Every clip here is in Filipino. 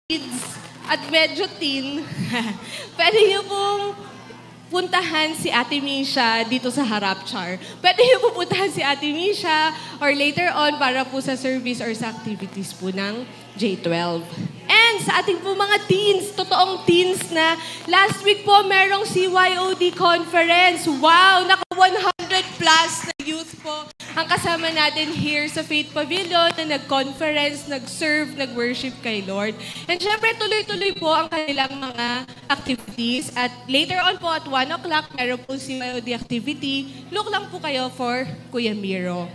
kids at medyo teen, pwede niyo pong puntahan si Ate Misha dito sa harap, Char. Pwede niyo pupuntahan si Ate Misha or later on para po sa service or sa activities po ng J12. And sa ating po mga teens, totoong teens na last week po merong CYOD conference. Wow! Naka 100 plus na youth po ang kasama natin here sa Faith Pavilion na nag-conference, nag-serve, nag-worship kay Lord. And syempre, tuloy-tuloy po ang kanilang mga activities. At later on po at 1 o'clock, meron po CYOD activity. Look lang po kayo for Kuya Miro.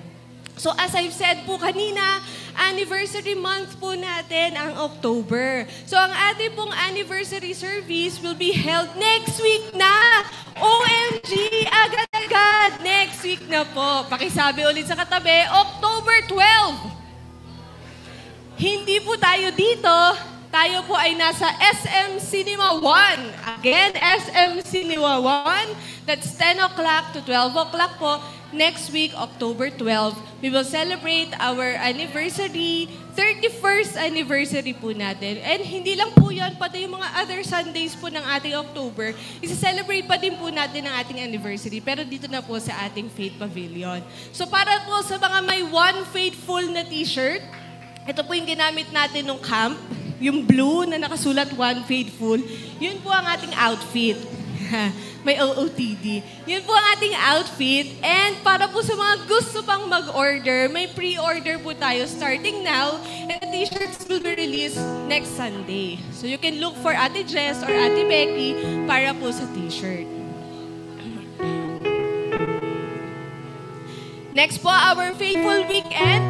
So as I've said po kanina, anniversary month po natin ang October. So ang ating pong anniversary service will be held next week na. OMG! Agad-agad! Next week na po. Pakisabi ulit sa katabi, October 12. Hindi po tayo dito. Tayo po ay nasa SM Cinema 1. Again, SM Cinema 1. That's 10 o'clock to 12 o'clock po. Next week, October 12, we will celebrate our anniversary, 31st anniversary po natin. And hindi lang po yan, pati yung mga other Sundays po ng ating October, isa-celebrate pa din po natin ang ating anniversary. Pero dito na po sa ating Faith Pavilion. So para po sa mga may One Faithful na t-shirt, ito po yung ginamit natin nung camp, yung blue na nakasulat One Faithful, yun po ang ating outfit. May OOTD. Yun po ang ating outfit. And para po sa mga gusto pang mag-order, may pre-order po tayo starting now. And the t-shirts will be released next Sunday. So you can look for Ate Jess or Ate Becky para po sa t-shirt. Next po, our Faithful Weekend.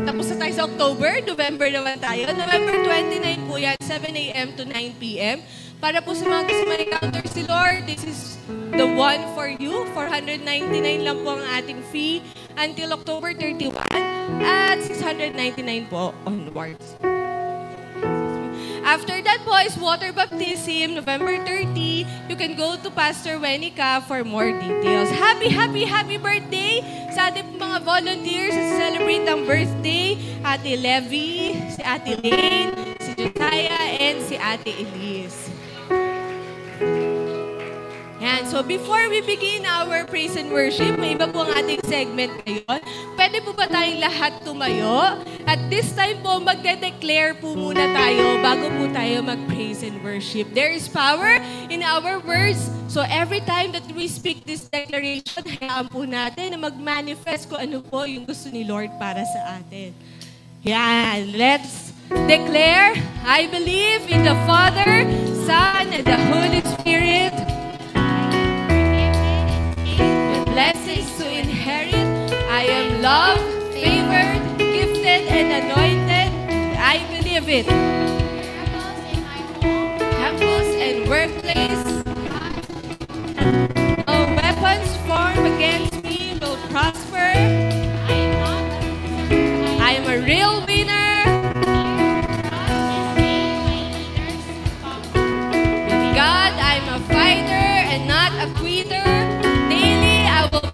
Tapos na tayo sa October. November naman tayo. November 29 po yan, 7 a.m. to 9 p.m. Para po sa mga gusto ma-encounter si Lord, this is the one for you. 499 lang po ang ating fee until October 31 at 699 po onwards. After that po is water baptism, November 30. You can go to Pastor Wenica for more details. Happy birthday sa ating mga volunteers sa celebrate ang birthday. Ate Levy, si Ate Lane, si Josiah, and si Ate Elise. Yan. So before we begin our praise and worship, may iba po ang ating segment ngayon. Pwede po ba tayong lahat tumayo? At this time po, magde-declare po muna tayo bago po tayo mag-praise and worship. There is power in our words. So every time that we speak this declaration, hayaan po natin na mag-manifest kung ano po yung gusto ni Lord para sa atin. Yan. Let's declare, I believe in the Father, Son, and the Holy Spirit. Blessings to inherit. I am loved, favored, gifted, and anointed. I believe it. Temples and workplace. No weapons formed against me will prosper. I am a real winner. With God, I'm a fighter and not a quitter.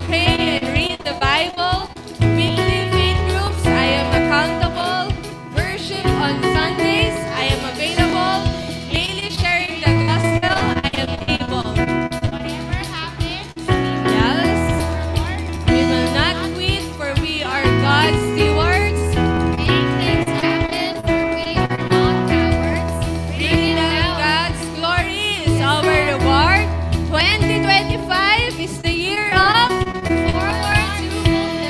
Pray and read the Bible. Weekly faith groups, I am accountable. Worship on Sundays, I am available. Daily sharing the gospel, I am able. Whatever happens, yes, we will not quit, for we are God's stewards. Make things happen, for we are not cowards. Bringing out God's glory is our reward. 2025 is the year of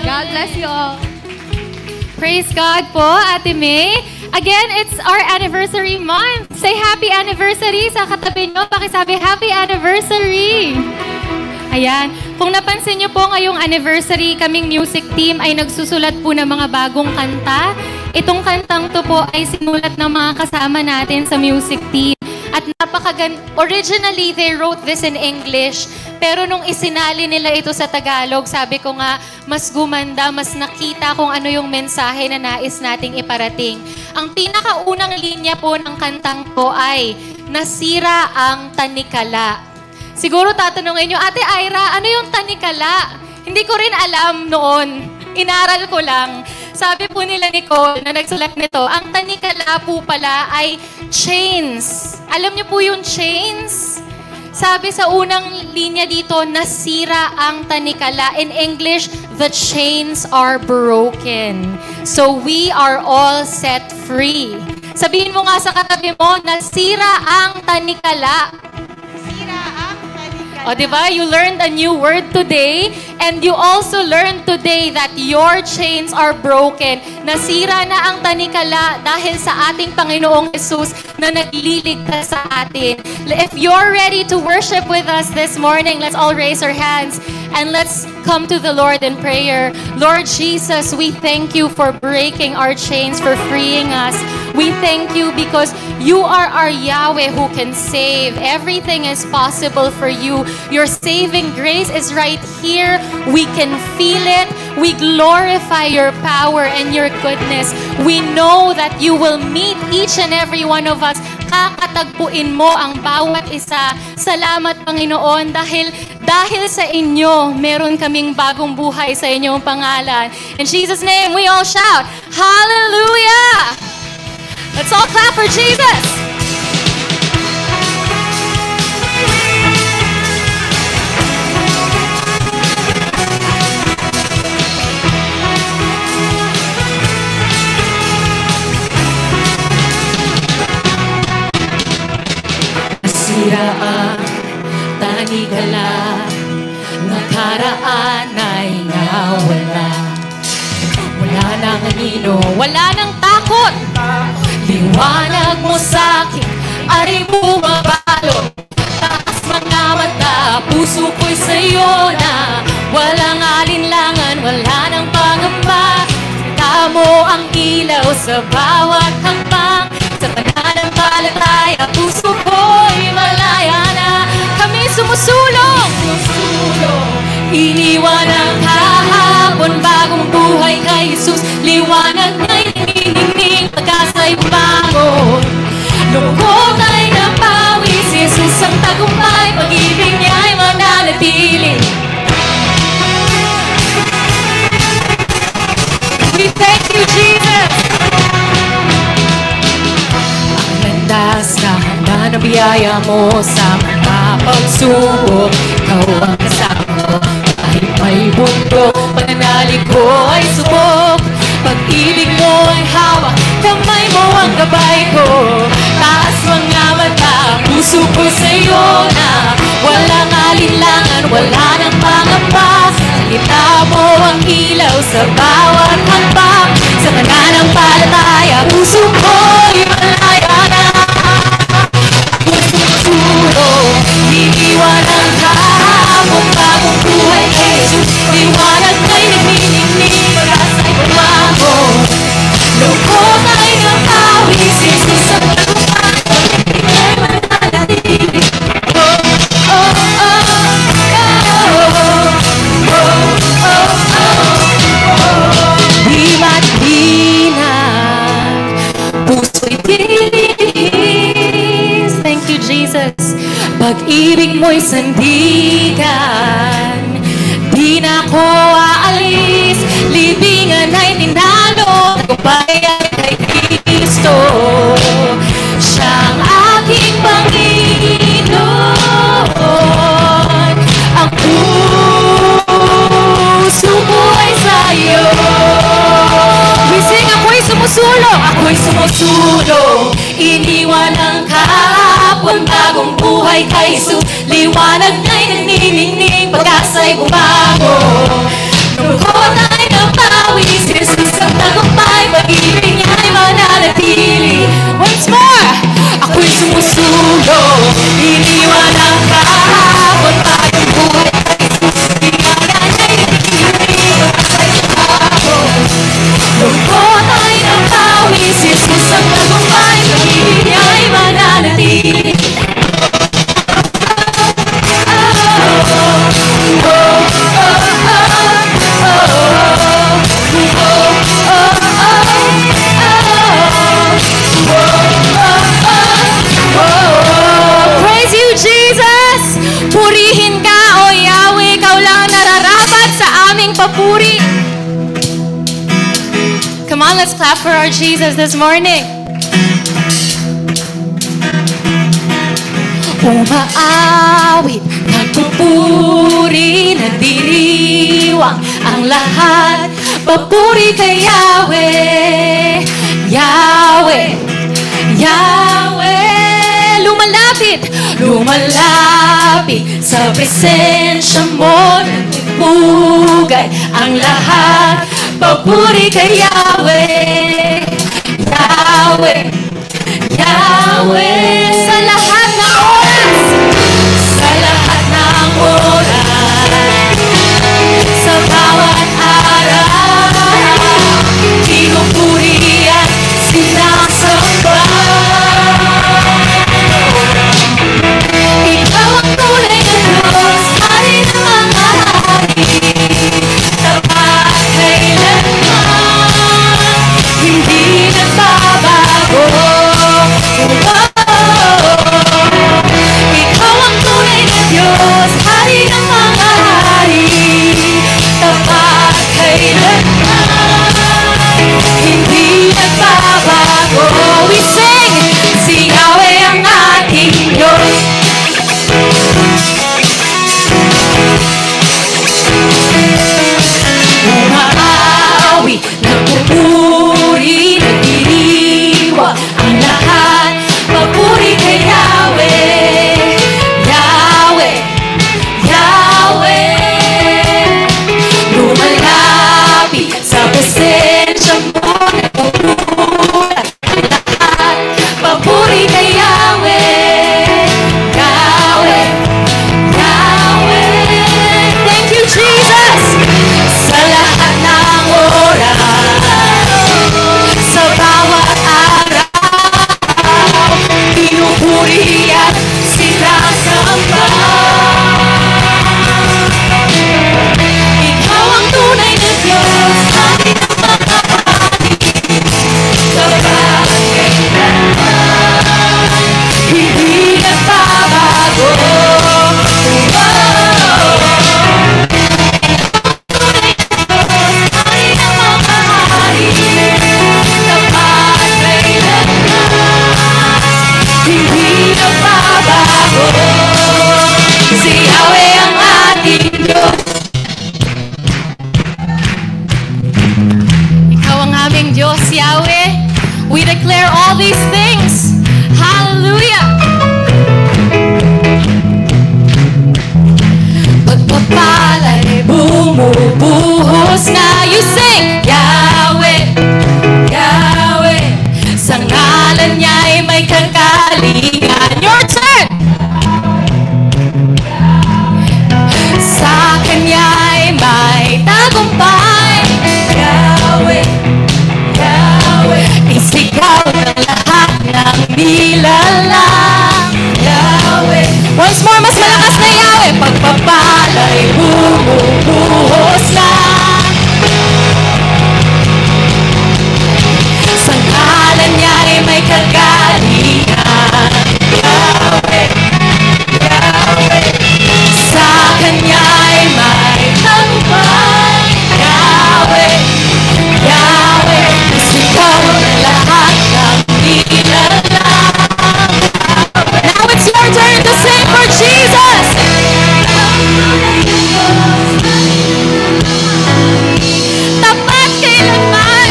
God bless you all. Praise God po, Ate May. Again, it's our anniversary month. Say happy anniversary sa katabi nyo. Pakisabi, happy anniversary. Ayan. Kung napansin nyo po ngayong anniversary, kaming music team ay nagsusulat po ng mga bagong kanta. Itong kantang to po ay sinulat ng mga kasama natin sa music team. At originally, they wrote this in English. Pero nung isinali nila ito sa Tagalog, sabi ko nga, mas gumanda, mas nakita kung ano yung mensahe na nais nating iparating. Ang pinakaunang linya po ng kantang to ay, nasira ang tanikala. Siguro tatanungin nyo, Ate Ira, ano yung tanikala? Hindi ko rin alam noon. Inaral ko lang. Sabi po nila Nicole na nagsulat nito, ang tanikala po pala ay chains. Alam niyo po yung chains? Sabi sa unang linya dito, nasira ang tanikala. In English, the chains are broken. So we are all set free. Sabihin mo nga sa katabi mo, nasira ang tanikala. O, diba? You learned a new word today, and you also learned today that your chains are broken. Nasira na ang tanikala dahil sa ating Panginoong Jesus na nagliligtas sa atin. If you're ready to worship with us this morning, let's all raise our hands and let's come to the Lord in prayer. Lord Jesus, we thank you for breaking our chains, for freeing us. We thank you because you are our Yahweh who can save. Everything is possible for you. Your saving grace is right here. We can feel it. We glorify your power and your goodness. We know that you will meet each and every one of us. Kakatagpuin mo ang bawat isa. Salamat, Panginoon, dahil sa inyo, meron kaming bagong buhay sa inyong pangalan. In Jesus' name, we all shout, Hallelujah! Let's all clap for Jesus! Nasira ang tanikala, nakaraan ay nawala. Wala nang anino, Wala nang takot! liwanag mo sa'kin ay bumabalo. Taas mga mata, puso ko'y sa'yo na. Walang alinlangan, wala nang pangamba. Kita mo ang ilaw sa bawat hakbang. Sa pananampalataya, puso ko'y malaya na. Kami sumusulong, iniwan ang kahapon, bagong buhay kay Jesus. Liwanag na'y niningning, pagkasa'y bumangon. Lungkot ay napawi, si Jesus ang tagumpay, pag-ibig niya'y mananatili. We thank you, Jesus! Ang landas na handa na biyaya mo sa mga pagsubok, ikaw ang kasama ko. Kahit may bundok, pananalig ko ay subok. Pag-ibig mo ay hawak, kamay mo ang gabay ko. Taas mga mata, puso ko sa'yo na. Walang alinlangan, wala nang pangamba. Kita mo ang ilaw sa bawat hakbang. Sa pananampalataya, puso ko'y malaya na. Puso, iniwan ang kahapon, bagong buhay kay Jesus. Liwanag na'y nagniningning, pag-asa'y bumangon. Lungkot ay napawi, si Jesus ang tagumpay, pag-ibig niya'y mananatili. Di matinag, puso'y tinis. Thank you, Jesus. Pag-ibig mo'y sandigan, di na ko aalis. Libingan ay tinalo, tagumpay ay kay Kristo. Siyang aking Panginoon. Ang puso ko ay sa'yo. We sing, ako'y sumusulong, ako'y sumusulong. Iniwan ang kahapon, bagong buhay kay Jesus. Liwanag na'y nagniningning, pag-asa'y bumangon. Lungkot ay napawi, si Jesus ang tagumpay, pag-ibig niya'y mananatili. Once more, ako'y sumusulong. Iniwan ang kahapon, bagong buhay kay Jesus. Liwanag na'y nagniningning, pag-asa'y bumangon. Lungkot ay napawi, si Jesus ang tagumpay, pag-ibig niya'y mananatili. Oh, oh, oh, oh, oh. let's clap for our Jesus this morning. Umaawit, nagpupuri, nagdiriwang ang lahat. Papuri kay Yahweh, Yahweh, Yahweh. Lumalapit sa presensya mo. Nagpupugay ang lahat. Papuri kay Yahweh, Yahweh, Yahweh. Sa lahat ng oras, sa lahat ng oras, sa bawat araw, pinupuri at sinasamba. Ikaw ang tunay na Diyos, Hari ng mga hari, tapat kailanman, hindi nagbabago. Ikaw ang tunay na Diyos, Hari ng mga hari, tapat kailanman, hindi nagbabago. We sing, si Yahweh ang ating Diyos. Umaawi, nagpupuri, nagdiriwa ang lahat. Papuri kay Yahweh, Yahweh, Yahweh. Lumalapit sa presensya mo. Nagpupulat ang lahat. Papuri kay Yahweh, Yahweh, Yahweh. Thank you, Jesus. Sa lahat ng oras, sa bawat araw, pinupuri at sinasamba. Ikaw ang tunay na Diyos, Hari ng mga hari, tapat kailanman, hindi nagbabago. Hari ng mga hari, tapat kailanman, hindi nagbabago. Si Yahweh ang ating Diyos. Ikaw ang aming Diyos, Yahweh. We declare all these things. Hallelujah! Pagpapala'y bumubuhos na. You sing, Yahweh, Yahweh. Sa ngalan niya'y may kagalingan. Your turn! Sa Kanya'y may tagumpay. Yahweh, Yahweh. Isigaw ng lahat ng nilalang. Yahweh. Once more, mas malakas na Yahweh. Pagpapala'y bumubuhos na. Sa ngalan niya'y may kagalingan. Yahweh, Yahweh. Sa Kanya'y may tagumpay. Yahweh, Yahweh. Isigaw ng lahat ng nilalang. Now it's your turn to sing for Jesus. Tapat kailanman,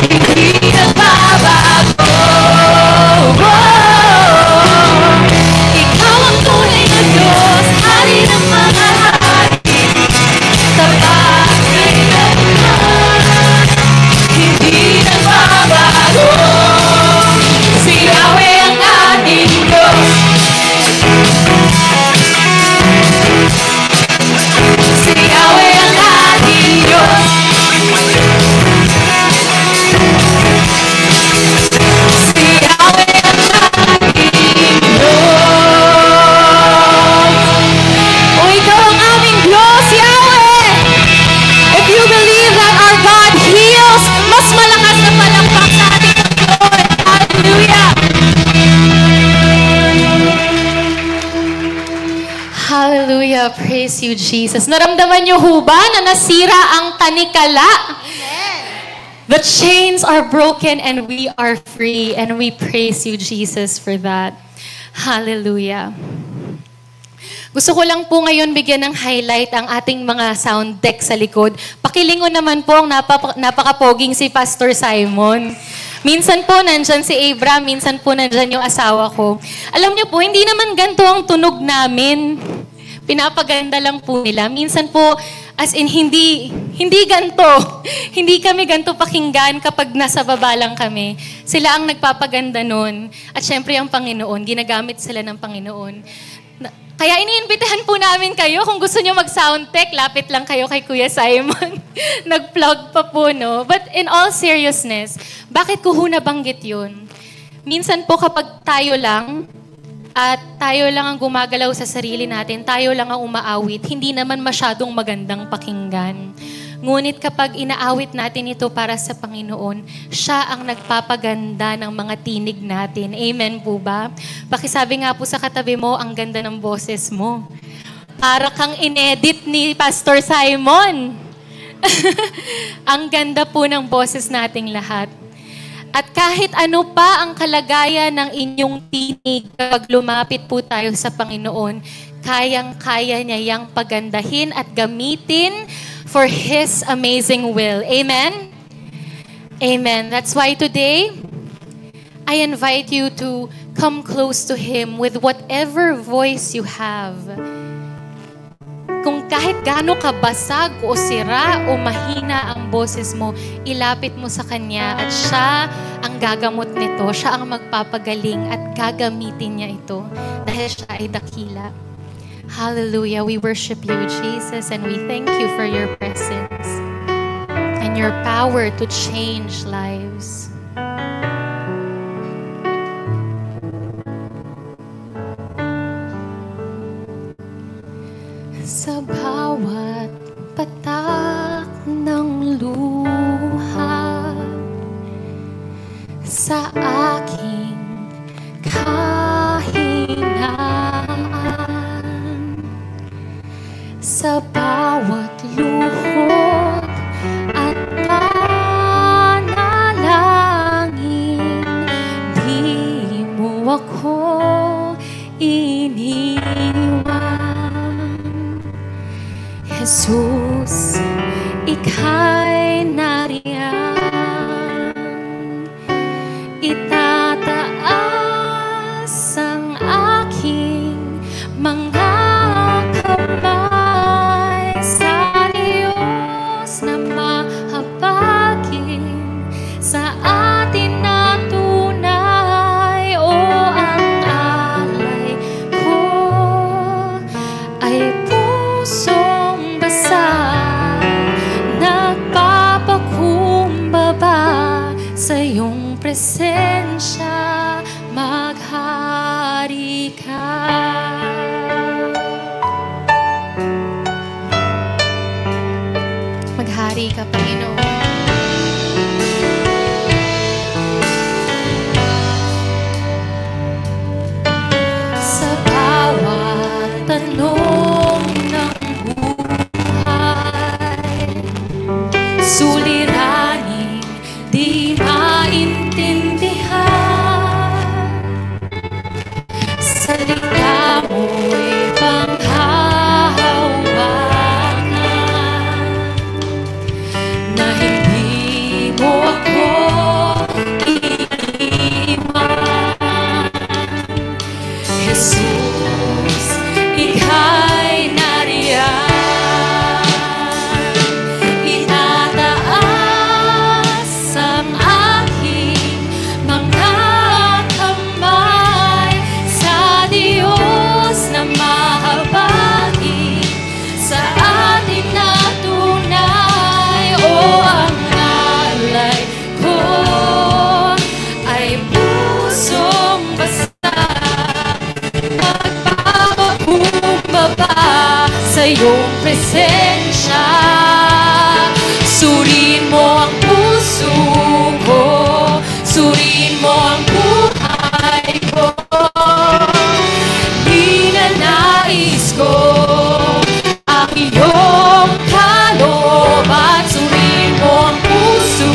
hindi nagbabago. Ikaw ang tunay na Diyos, Hari ng mga hari, tapat kailanman, hindi nagbabago. Si Yahweh ang ating Diyos. Si Yahweh ang ating Diyos. Si Yahweh ang ating Diyos. O ikaw ang aming Diyos, Yahweh. If you believe that our God heals, mas malakas na palakpak sa ating Lord. Hallelujah. Hallelujah. Praise you, Jesus. Naramdaman niyo ho ba na nasira ang tanikala? The chains are broken and we are free. And we praise you, Jesus, for that. Hallelujah. Gusto ko lang po ngayon bigyan ng highlight ang ating mga sound tech sa likod. Pakilingon naman po ang napakapoging si Pastor Simon. Minsan po nandyan si Abra, minsan po nandyan yung asawa ko. Alam niyo po, hindi naman ganito ang tunog namin. Pinapaganda lang po nila. Minsan po, as in, hindi ganito. Hindi kami ganito pakinggan kapag nasa baba lang kami. Sila ang nagpapaganda nun. At syempre ang Panginoon, ginagamit sila ng Panginoon. Kaya iniimbitahan po namin kayo, kung gusto nyo mag-sound tech, lapit lang kayo kay Kuya Simon. Nag-plug pa po, no? But in all seriousness, bakit ko ho nabanggit yun? Minsan po kapag tayo lang, at tayo lang ang gumagalaw sa sarili natin, tayo lang ang umaawit, hindi naman masyadong magandang pakinggan. Ngunit kapag inaawit natin ito para sa Panginoon, siya ang nagpapaganda ng mga tinig natin. Amen po ba? Pakisabi nga po sa katabi mo, ang ganda ng boses mo. Para kang inedit ni Pastor Simon. Ang ganda po ng boses nating lahat. At kahit ano pa ang kalagayan ng inyong tinig kapag lumapit po tayo sa Panginoon, kayang-kaya niya yang pagandahin at gamitin for His amazing will. Amen? Amen. That's why today, I invite you to come close to Him with whatever voice you have. Kung kahit gaano kabasag o sira o mahina ang boses mo, ilapit mo sa Kanya at siya ang gagamot nito. Siya ang magpapagaling at gagamitin niya ito dahil siya ay dakila. Hallelujah. We worship you, Jesus, and we thank you for your presence and your power to change lives. Sa bawat patak ng luha, sa aking kahinaan, sa bawat luhod at panalangin, di mo ako iniwan. Jesus, ika'y nariyan, itataas ang aking mga kamay sa Diyos na mahabagin sa atin na tunay. O ang alay ko ay pusong basa, nagpapakumbaba sa iyong presensya, maghari ka. Maghari ka, Panginoon. Sa bawat tanong ng buhay, suliraning di maintindihan, salita mo'y panghahawakan, na hindi mo ako iniwan. Jesus, ika'y nariyan, itataas ang aking mga kamay sa Diyos na mahabagin sa atin na tunay. O ang alay ko ay pusong basta, magpapakumbaba sa iyong presensya. Suriin mo ang puso ko, suriin mo ang buhay ko. Ninanais ko ang iyong kalooban. Suriin mo ang puso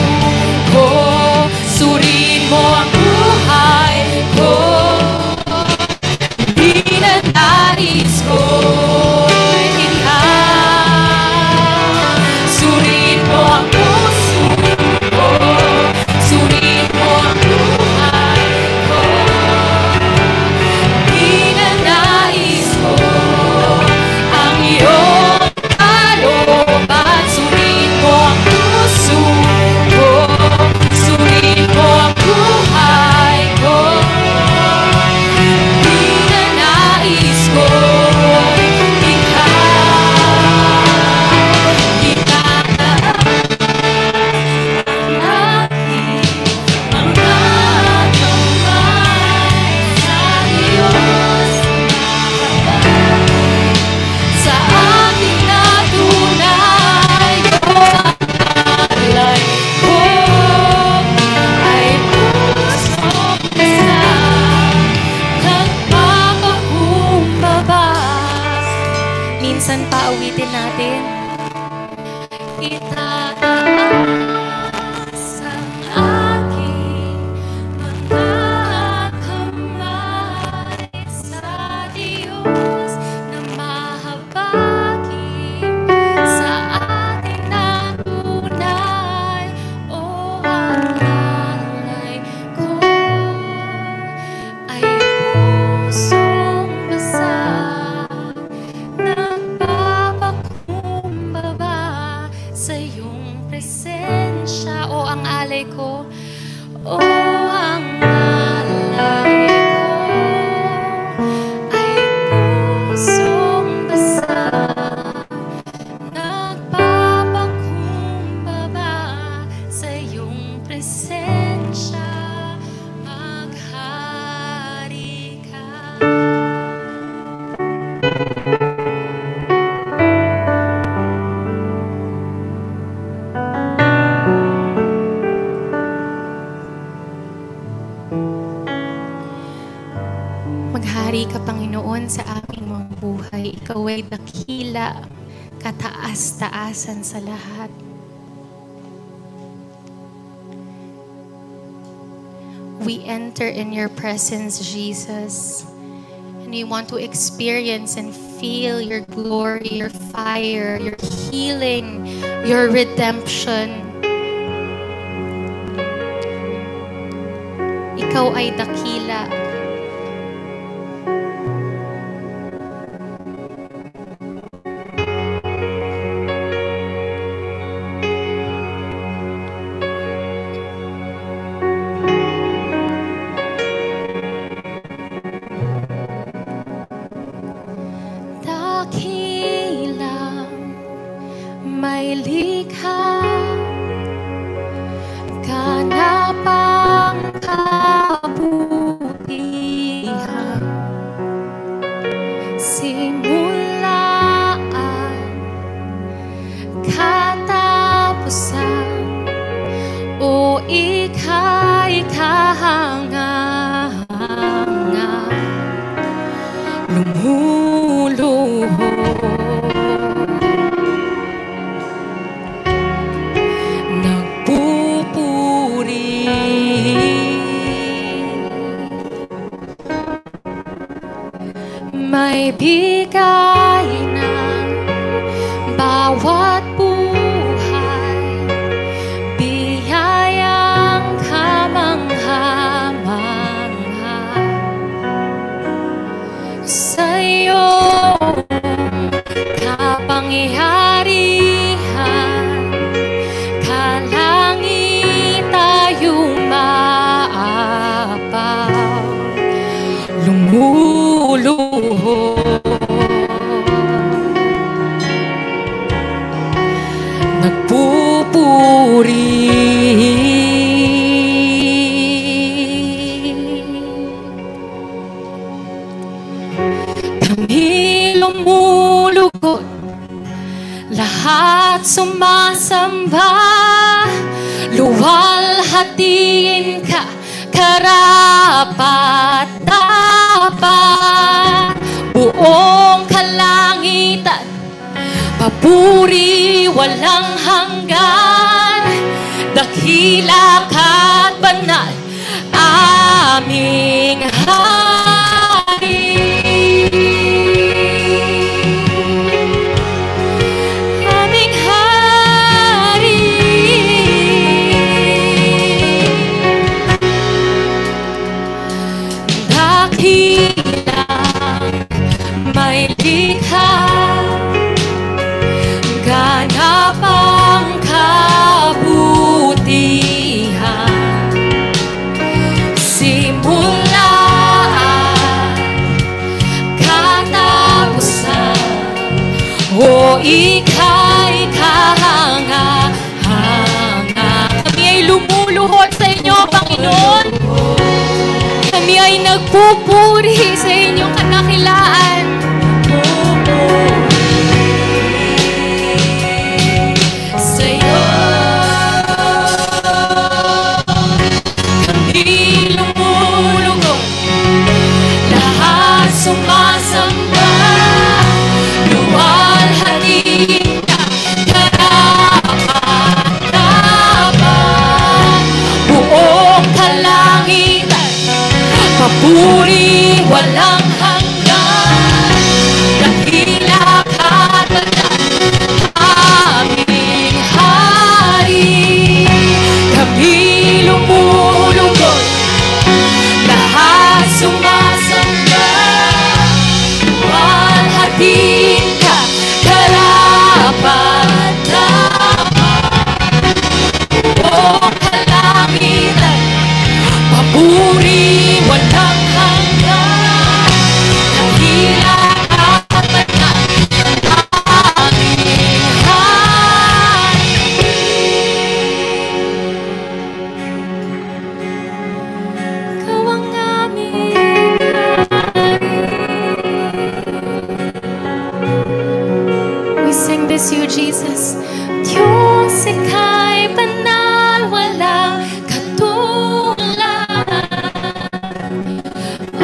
Maghari ka, Panginoon, sa aming mga buhay. Ikaw ay dakila, kataas-taasan sa lahat. We enter in your presence, Jesus. And we want to experience and feel your glory, your fire, your healing, your redemption. Ikaw ay dakila. May likha, ganapang kabutihan, simulaan, katapusan, o ika'y kahanga-hanga, lumuluhod. May bigay ng bawat buhay, biyayang kamangha-mangha. Sa'yo kapangyarihan, kalangit tayo maapaw, nagpupuri. Kami lumulugod, lahat sumasamba, luwalhatiin ka, karapat-dapat, buong kalangitan, papuri walang hanggan, dakila ka't banal, aming hari. Aming hari. Dakilang may likha, ganapang kabutihan, simulaan, katapusan, o ika'y kahanga-hanga. Kami ay lumuluhod sa inyo, Panginoon. Kami ay nagpupuri sa inyong kadakilaan. Sumasamba, luwalhatiin ka, karapat-dapat, buong kalangitan, papuri walang hanggan, dakila ka't banal, aming hari. Kami lumulugod, lahat sumasamba, luwalhatiin ka, karapat-dapat, buong kalangitan, papuri walang hanggan,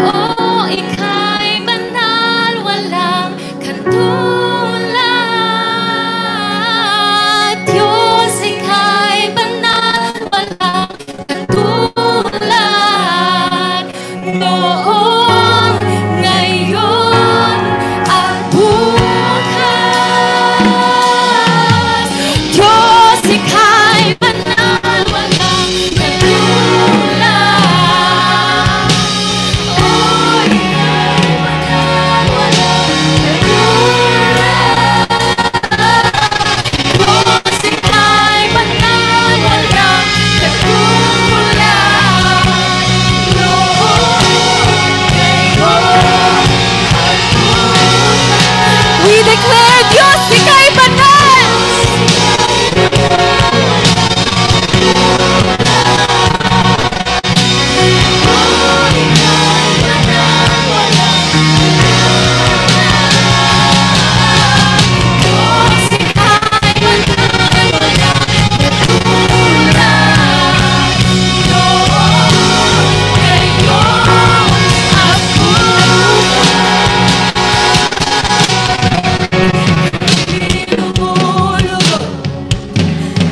Oh, ika'y banal, walang katulad. Diyos, ika'y banal, walang katulad. Noon, ngayon, at bukas. Diyos, ika'y banal, walang katulad. Oh, ika'y banal, walang katulad. Diyos, ika'y banal, walang katulad. We declare, Diyos, ika'y banal! Diyos, ika'y banal, walang katulad. Noon, ngayon, at lumulubog,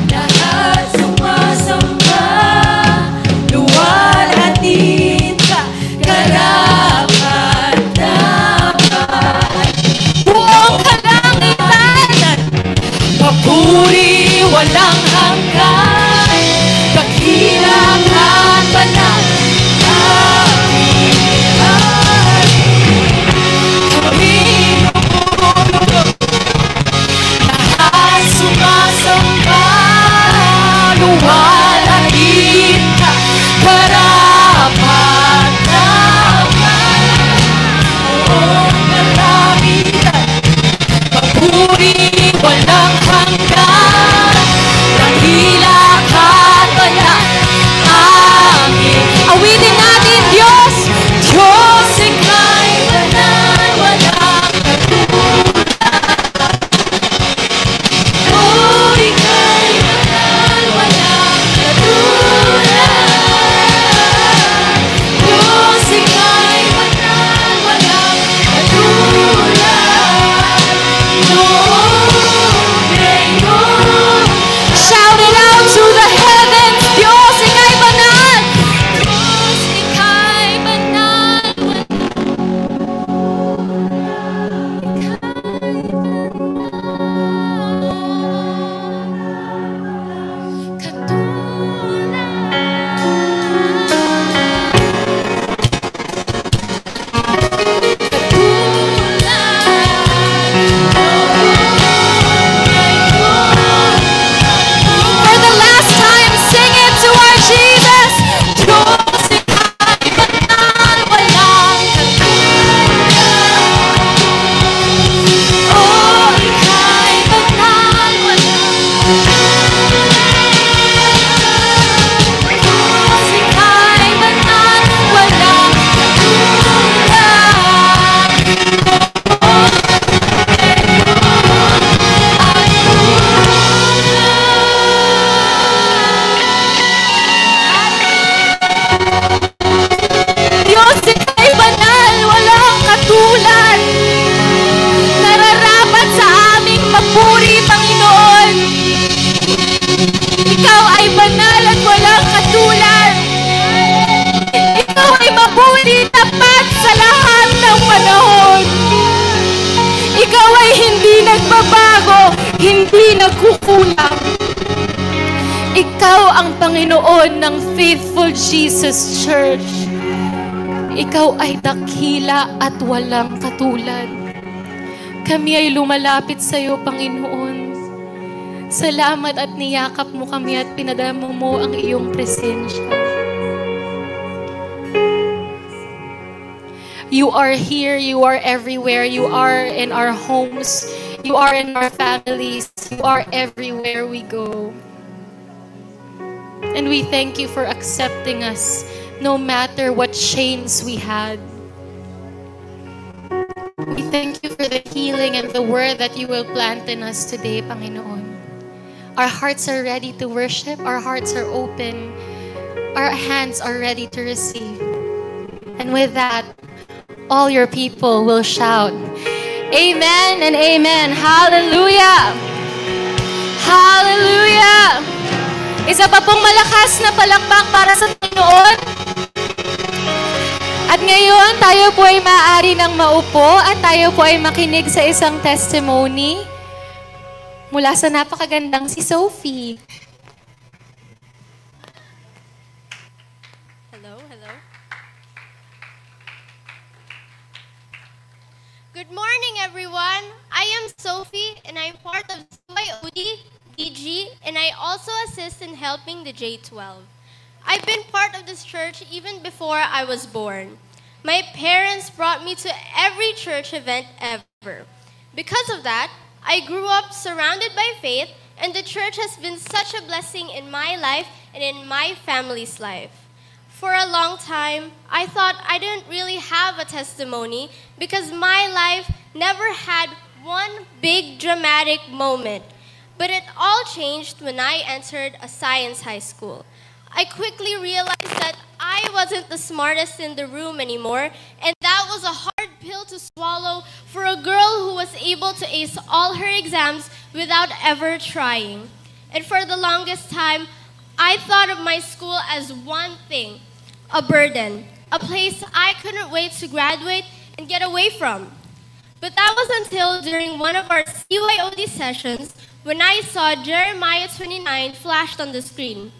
lahat sumasamba, luwalhatin ka, karapat-dapat. Buong kalangitan, papuri walang hanggan, dakilang at banal, aming hari. Kami lumulubog, lahat sumasamba, luwalhatin ka, karapat-dapat. Buong kalangitan, papuri walang hanggan, dakilang at banal, aming. Awitin natin, Diyos! Diyos, ika'y banal, walang katulad. Oh, ika'y banal, walang katulad. Diyos, ika'y banal, walang katulad. Noon, ngayon. Shout it out to the heavens. Diyos, ika'y banal. Diyos, ika'y banal, for the last time, sing it to our Jesus. Diyos, ika'y banal, walang katulad. Oh, ika'y banal, walang katulad. Diyos, ika'y banal, walang katulad. Diyos, ika'y banal, walang katulad. Nararapat sa aming papuri, Panginoon. Ikaw ay banal at walang katulad. Ikaw ay mabuti, tapat sa lahat ng panahon. Ikaw ay hindi nagbabago, hindi nagkukulang. Ikaw ang Panginoon ng Faithful Jesus Church. Ikaw ay dakila at walang katulad. Kami ay lumalapit sa iyo, Panginoon. Salamat at niyakap mo kami at pinadamo mo ang iyong presensya. You are here, you are everywhere, you are in our homes, you are in our families, you are everywhere we go. And we thank you for accepting us no matter what chains we had. We thank you for the healing and the word that you will plant in us today, Panginoon. Our hearts are ready to worship, our hearts are open, our hands are ready to receive. And with that, all your people will shout, Amen and Amen. Hallelujah! Hallelujah! Isa pa pong malakas na palakpak para sa Panginoon. At ngayon, tayo po ay maaari ng maupo at tayo po ay makinig sa isang testimony mula sa napakagandang si Sophie. Hello. Good morning, everyone. I am Sophie, and I'm part of CYOD, DG, and I also assist in helping the J12. I've been part of this church even before I was born. My parents brought me to every church event ever. Because of that, I grew up surrounded by faith, and the church has been such a blessing in my life and in my family's life. For a long time, I thought I didn't really have a testimony because my life never had one big dramatic moment. But it all changed when I entered a science high school. I quickly realized that I wasn't the smartest in the room anymore, and that was a hard pill to swallow for a girl who was able to ace all her exams without ever trying. And for the longest time, I thought of my school as one thing, a burden, a place I couldn't wait to graduate and get away from. But that was until during one of our CYOD sessions when I saw Jeremiah 29 flashed on the screen.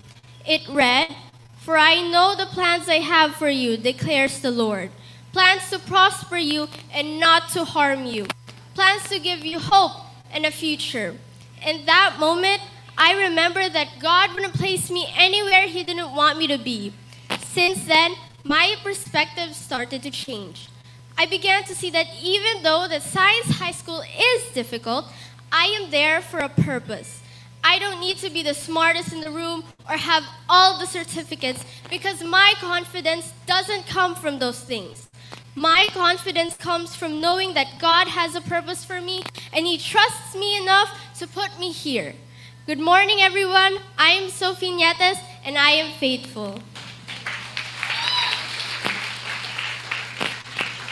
It read, "For I know the plans I have for you, declares the Lord. Plans to prosper you and not to harm you. Plans to give you hope and a future." In that moment, I remember that God wouldn't place me anywhere He didn't want me to be. Since then, my perspective started to change. I began to see that even though the science high school is difficult, I am there for a purpose. I don't need to be the smartest in the room or have all the certificates because my confidence doesn't come from those things. My confidence comes from knowing that God has a purpose for me and He trusts me enough to put me here. Good morning, everyone. I am Sophie Nietes and I am faithful.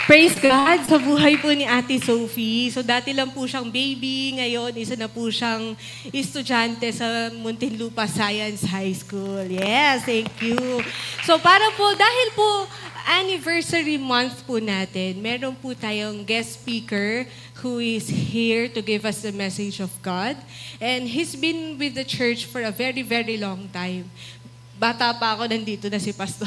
Praise God sa buhay po ni Ate Sophie. So dati lang po siyang baby, ngayon isa na po siyang estudyante sa Muntinlupa Science High School. Yes, thank you. So para po, dahil po anniversary month po natin, meron po tayong guest speaker who is here to give us the message of God. And he's been with the church for a very, very long time. Bata pa ako, nandito na si Pastor.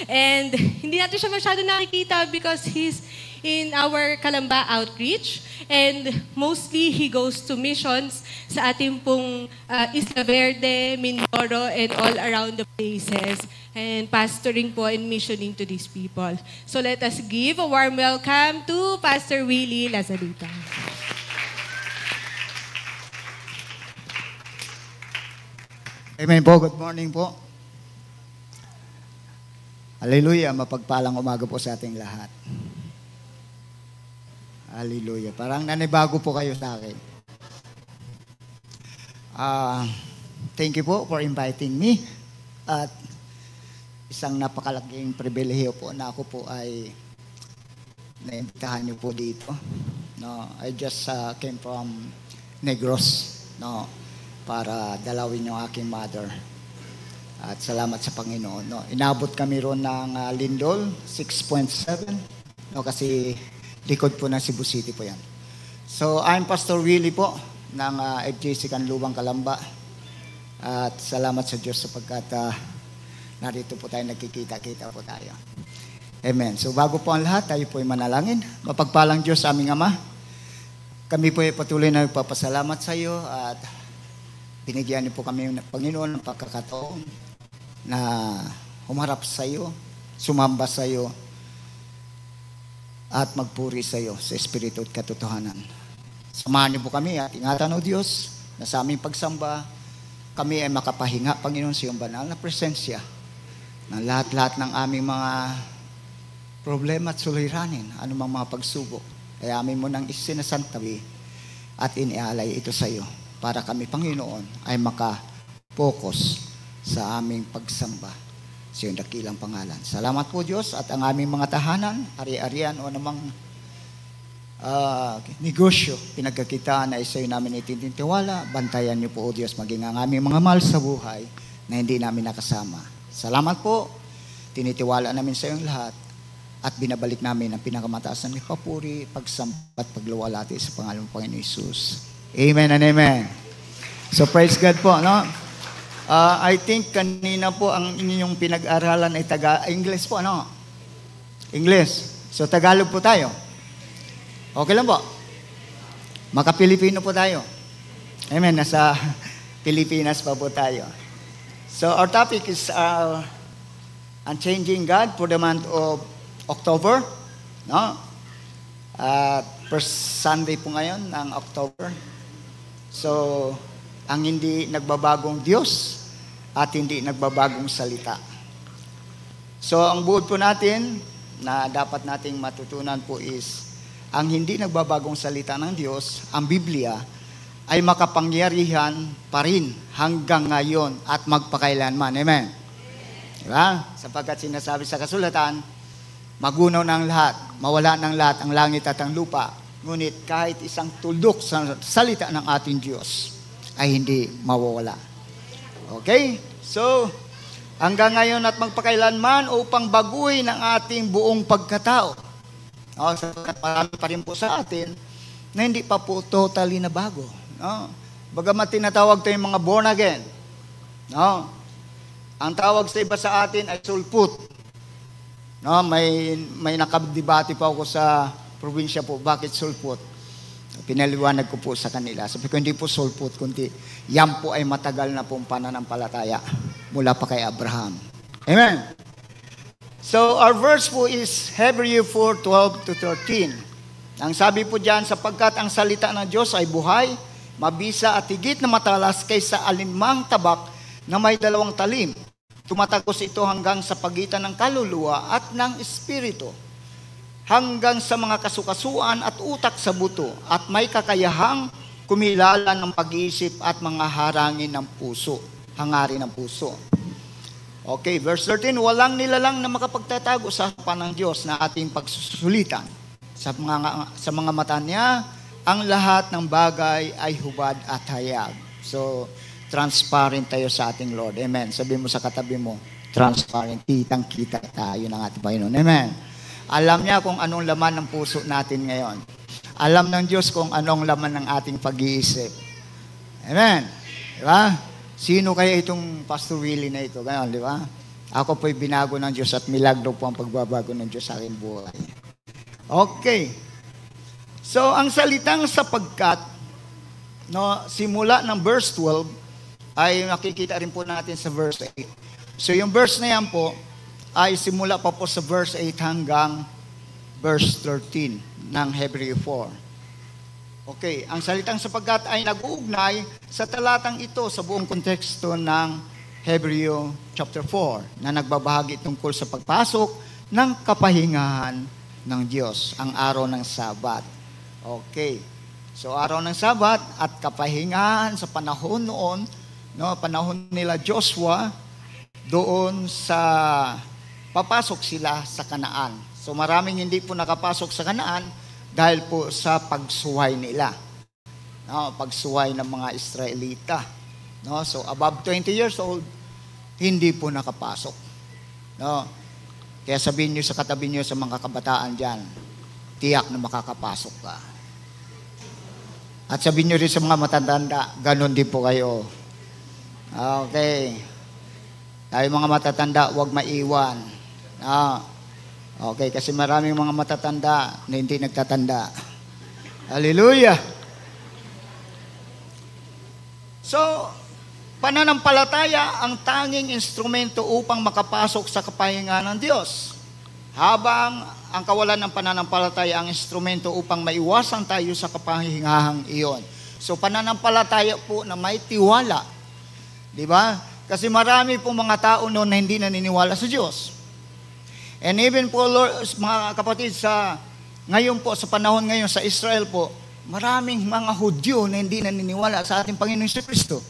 And hindi natin siya masyado nakikita because he's in our Calamba outreach. And mostly, he goes to missions sa ating pong Isla Verde, Mindoro, and all around the places. And pastoring po and missioning to these people. So let us give a warm welcome to Pastor Willie Lazarita. Amen po. Good morning po. Hallelujah. Mapagpalang umaga po sa ating lahat. Hallelujah. Parang nanibago po kayo sa akin. Thank you po for inviting me. At isang napakalaking pribilehiyo po na ako po ay naimbitahan niyo po dito. No, I just came from Negros, no, para dalawin yung aking mother. At salamat sa Panginoon. No, inabot kami ron ng Lindol, 6.7. No, kasi likod po ng Cebu City po yan. So, I'm Pastor Willie po ng FJC Canlubang Calamba. At salamat sa Diyos sapagkat narito po tayo, nagkikita-kita po tayo. Amen. So, bago po ang lahat, tayo po ay manalangin. Mapagpalang Diyos, aming Ama. Kami po ay patuloy na nagpapasalamat sa iyo at binigyan niyo po kami ng Panginoon ng pagkakataon na humarap sa iyo, sumamba sa iyo, at magpuri sa iyo sa Espiritu at katotohanan. Samahan niyo po kami at ingatan o Diyos na sa aming pagsamba, kami ay makapahinga, Panginoon, sa iyong banal na presensya ng lahat-lahat ng aming mga problema at suliranin, anumang mga pagsubok, ay amin mo nang isinasantabi at inialay ito sa iyo para kami, Panginoon, ay maka-focus sa aming pagsamba sa iyong dakilang pangalan. Salamat po Diyos at ang aming mga tahanan, ari-arian o namang negosyo, pinagkakitaan ay sa iyo namin itinitiwala. Bantayan niyo po o Diyos maging ang aming mga mahal sa buhay na hindi namin nakasama. Salamat po, tinitiwala namin sa iyong lahat at binabalik namin ang pinakamataas na papuri, pagsampat, pagluwalhati sa pangalan ng Panginoon Hesus. Amen and amen. So praise God po, no? I think kanina po ang inyong pinag-aralan ay English po, no? English. So Tagalog po tayo. Okay lang po. Maka-Pilipino po tayo. Amen. Nasa Pilipinas pa po tayo. So our topic is Unchanging God for the month of October. No? First Sunday po ngayon ng October. So, ang hindi nagbabagong Diyos at hindi nagbabagong salita. So, ang buod po natin na dapat nating matutunan po is ang hindi nagbabagong salita ng Diyos, ang Biblia, ay makapangyarihan pa rin hanggang ngayon at magpakailanman. Amen? Diba? Sapagkat sinasabi sa kasulatan, magunaw ng lahat, mawala ng lahat ang langit at ang lupa, ngunit kahit isang tuldok sa salita ng ating Diyos ay hindi mawawala. Okay? So, hanggang ngayon at magpakailanman upang baguhin ang ating buong pagkatao. Sapagkat marami pa rin po sa atin na hindi pa po totally na bago. No? Bagamat tinatawag tayo yung mga born again. No? Ang tawag sa iba sa atin ay sulput. No, may nakadebate pa ako sa probinsya po, bakit sulput? Pinaliwanag ko po sa kanila. Sabi ko, hindi po sulput, kundi yan po ay matagal na pong pananampalataya mula pa kay Abraham. Amen. So, our verse po is Hebrews 4:12-13. Ang sabi po dyan, sapagkat ang salita ng Diyos ay buhay, mabisa at higit na matalas kaysa alinmang tabak na may dalawang talim. Tumatagos ito hanggang sa pagitan ng kaluluwa at ng espiritu, hanggang sa mga kasukasuan at utak sa buto, at may kakayahang kumilala ng pag-iisip at mga harangin ng puso, hangarin ng puso. Okay, verse 13, walang nilalang na makapagtatago sa harapan ng Diyos na ating pagsusulitan. Sa mga mata niya, ang lahat ng bagay ay hubad at hayag. So, transparent tayo sa ating Lord. Amen. Sabi mo sa katabi mo, transparent. Kitang-kita tayo ng ating Panginoon. Amen. Alam niya kung anong laman ng puso natin ngayon. Alam ng Diyos kung anong laman ng ating pag-iisip. Amen. Di ba? Sino kaya itong Pastor Willie na ito? Ganyan, di ba? Ako po'y binago ng Diyos at milagro po ang pagbabago ng Diyos sa aking buhay. Okay. So, ang salitang sapagkat, no, simula ng verse 12, ay makikita rin po natin sa verse 8. So yung verse na yan po ay simula pa po sa verse 8 hanggang verse 13 ng Hebrews 4. Okay, ang salitang sapagkat ay nag-uugnay sa talatang ito sa buong konteksto ng Hebrews chapter 4 na nagbabahagi tungkol sa pagpasok ng kapahingahan ng Diyos, ang araw ng Sabat. Okay, so araw ng Sabat at kapahingahan sa panahon noon, no, panahon nila Joshua, doon sa papasok sila sa Kanaan. So maraming hindi po nakapasok sa Kanaan dahil po sa pagsuway nila. No, pagsuway ng mga Israelita. No, so above 20 years old, hindi po nakapasok. No. Kaya sabihin niyo sa katabi niyo sa mga kabataan diyan, tiyak na makakapasok ka. At sabihin niyo rin sa mga matatanda, ganun din po kayo. Okay. Tayo mga matatanda, huwag maiwan. Okay, kasi maraming mga matatanda na hindi nagtatanda. Hallelujah! So, pananampalataya ang tanging instrumento upang makapasok sa kapahingahan ng Diyos. Habang ang kawalan ng pananampalataya ang instrumento upang maiwasan tayo sa kapahingahang iyon. So, pananampalataya po na may tiwala. Di ba? Kasi marami po mga tao noon na hindi naniniwala sa Diyos. And even po, Lord, mga kapatid, ngayon po, sa panahon ngayon sa Israel po, maraming mga Hudyo na hindi naniniwala sa ating Panginoon Kristo.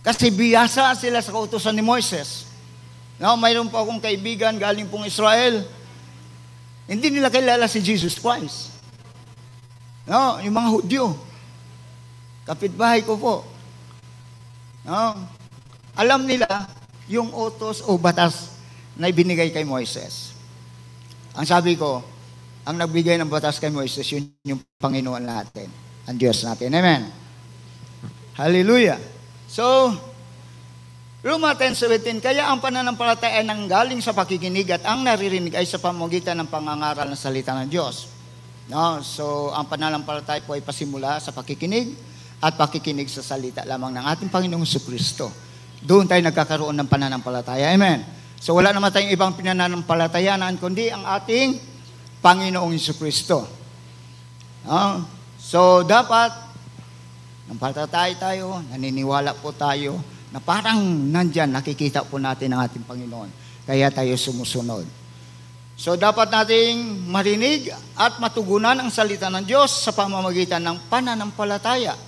Kasi biyasa sila sa kautusan ni Moises. No, mayroon po akong kaibigan galing pong Israel. Hindi nila kilala si Jesus Christ. No, yung mga Hudyo. Kapitbahay ko po. No, alam nila yung utos o batas na ibinigay kay Moises. Ang sabi ko, ang nagbigay ng batas kay Moises, yun yung Panginoon natin. Ang Diyos natin. Amen. Hallelujah. So, Roma 10:17, kaya ang pananampalataya nang galing sa pakikinig at ang naririnig ay sa pamamagitan ng pangangaral ng salita ng Diyos. No? So, ang pananampalataya po ay pasimula sa pakikinig at pakikinig sa salita lamang ng ating Panginoong Jesucristo. Doon tayo nagkakaroon ng pananampalataya. Amen. So, wala naman tayong ibang pinananampalatayaan kundi ang ating Panginoong Jesucristo. No? So, dapat nampalataya tayo, naniniwala po tayo, na parang nandyan, nakikita po natin ang ating Panginoon. Kaya tayo sumusunod. So, dapat nating marinig at matugunan ang salita ng Diyos sa pamamagitan ng pananampalataya.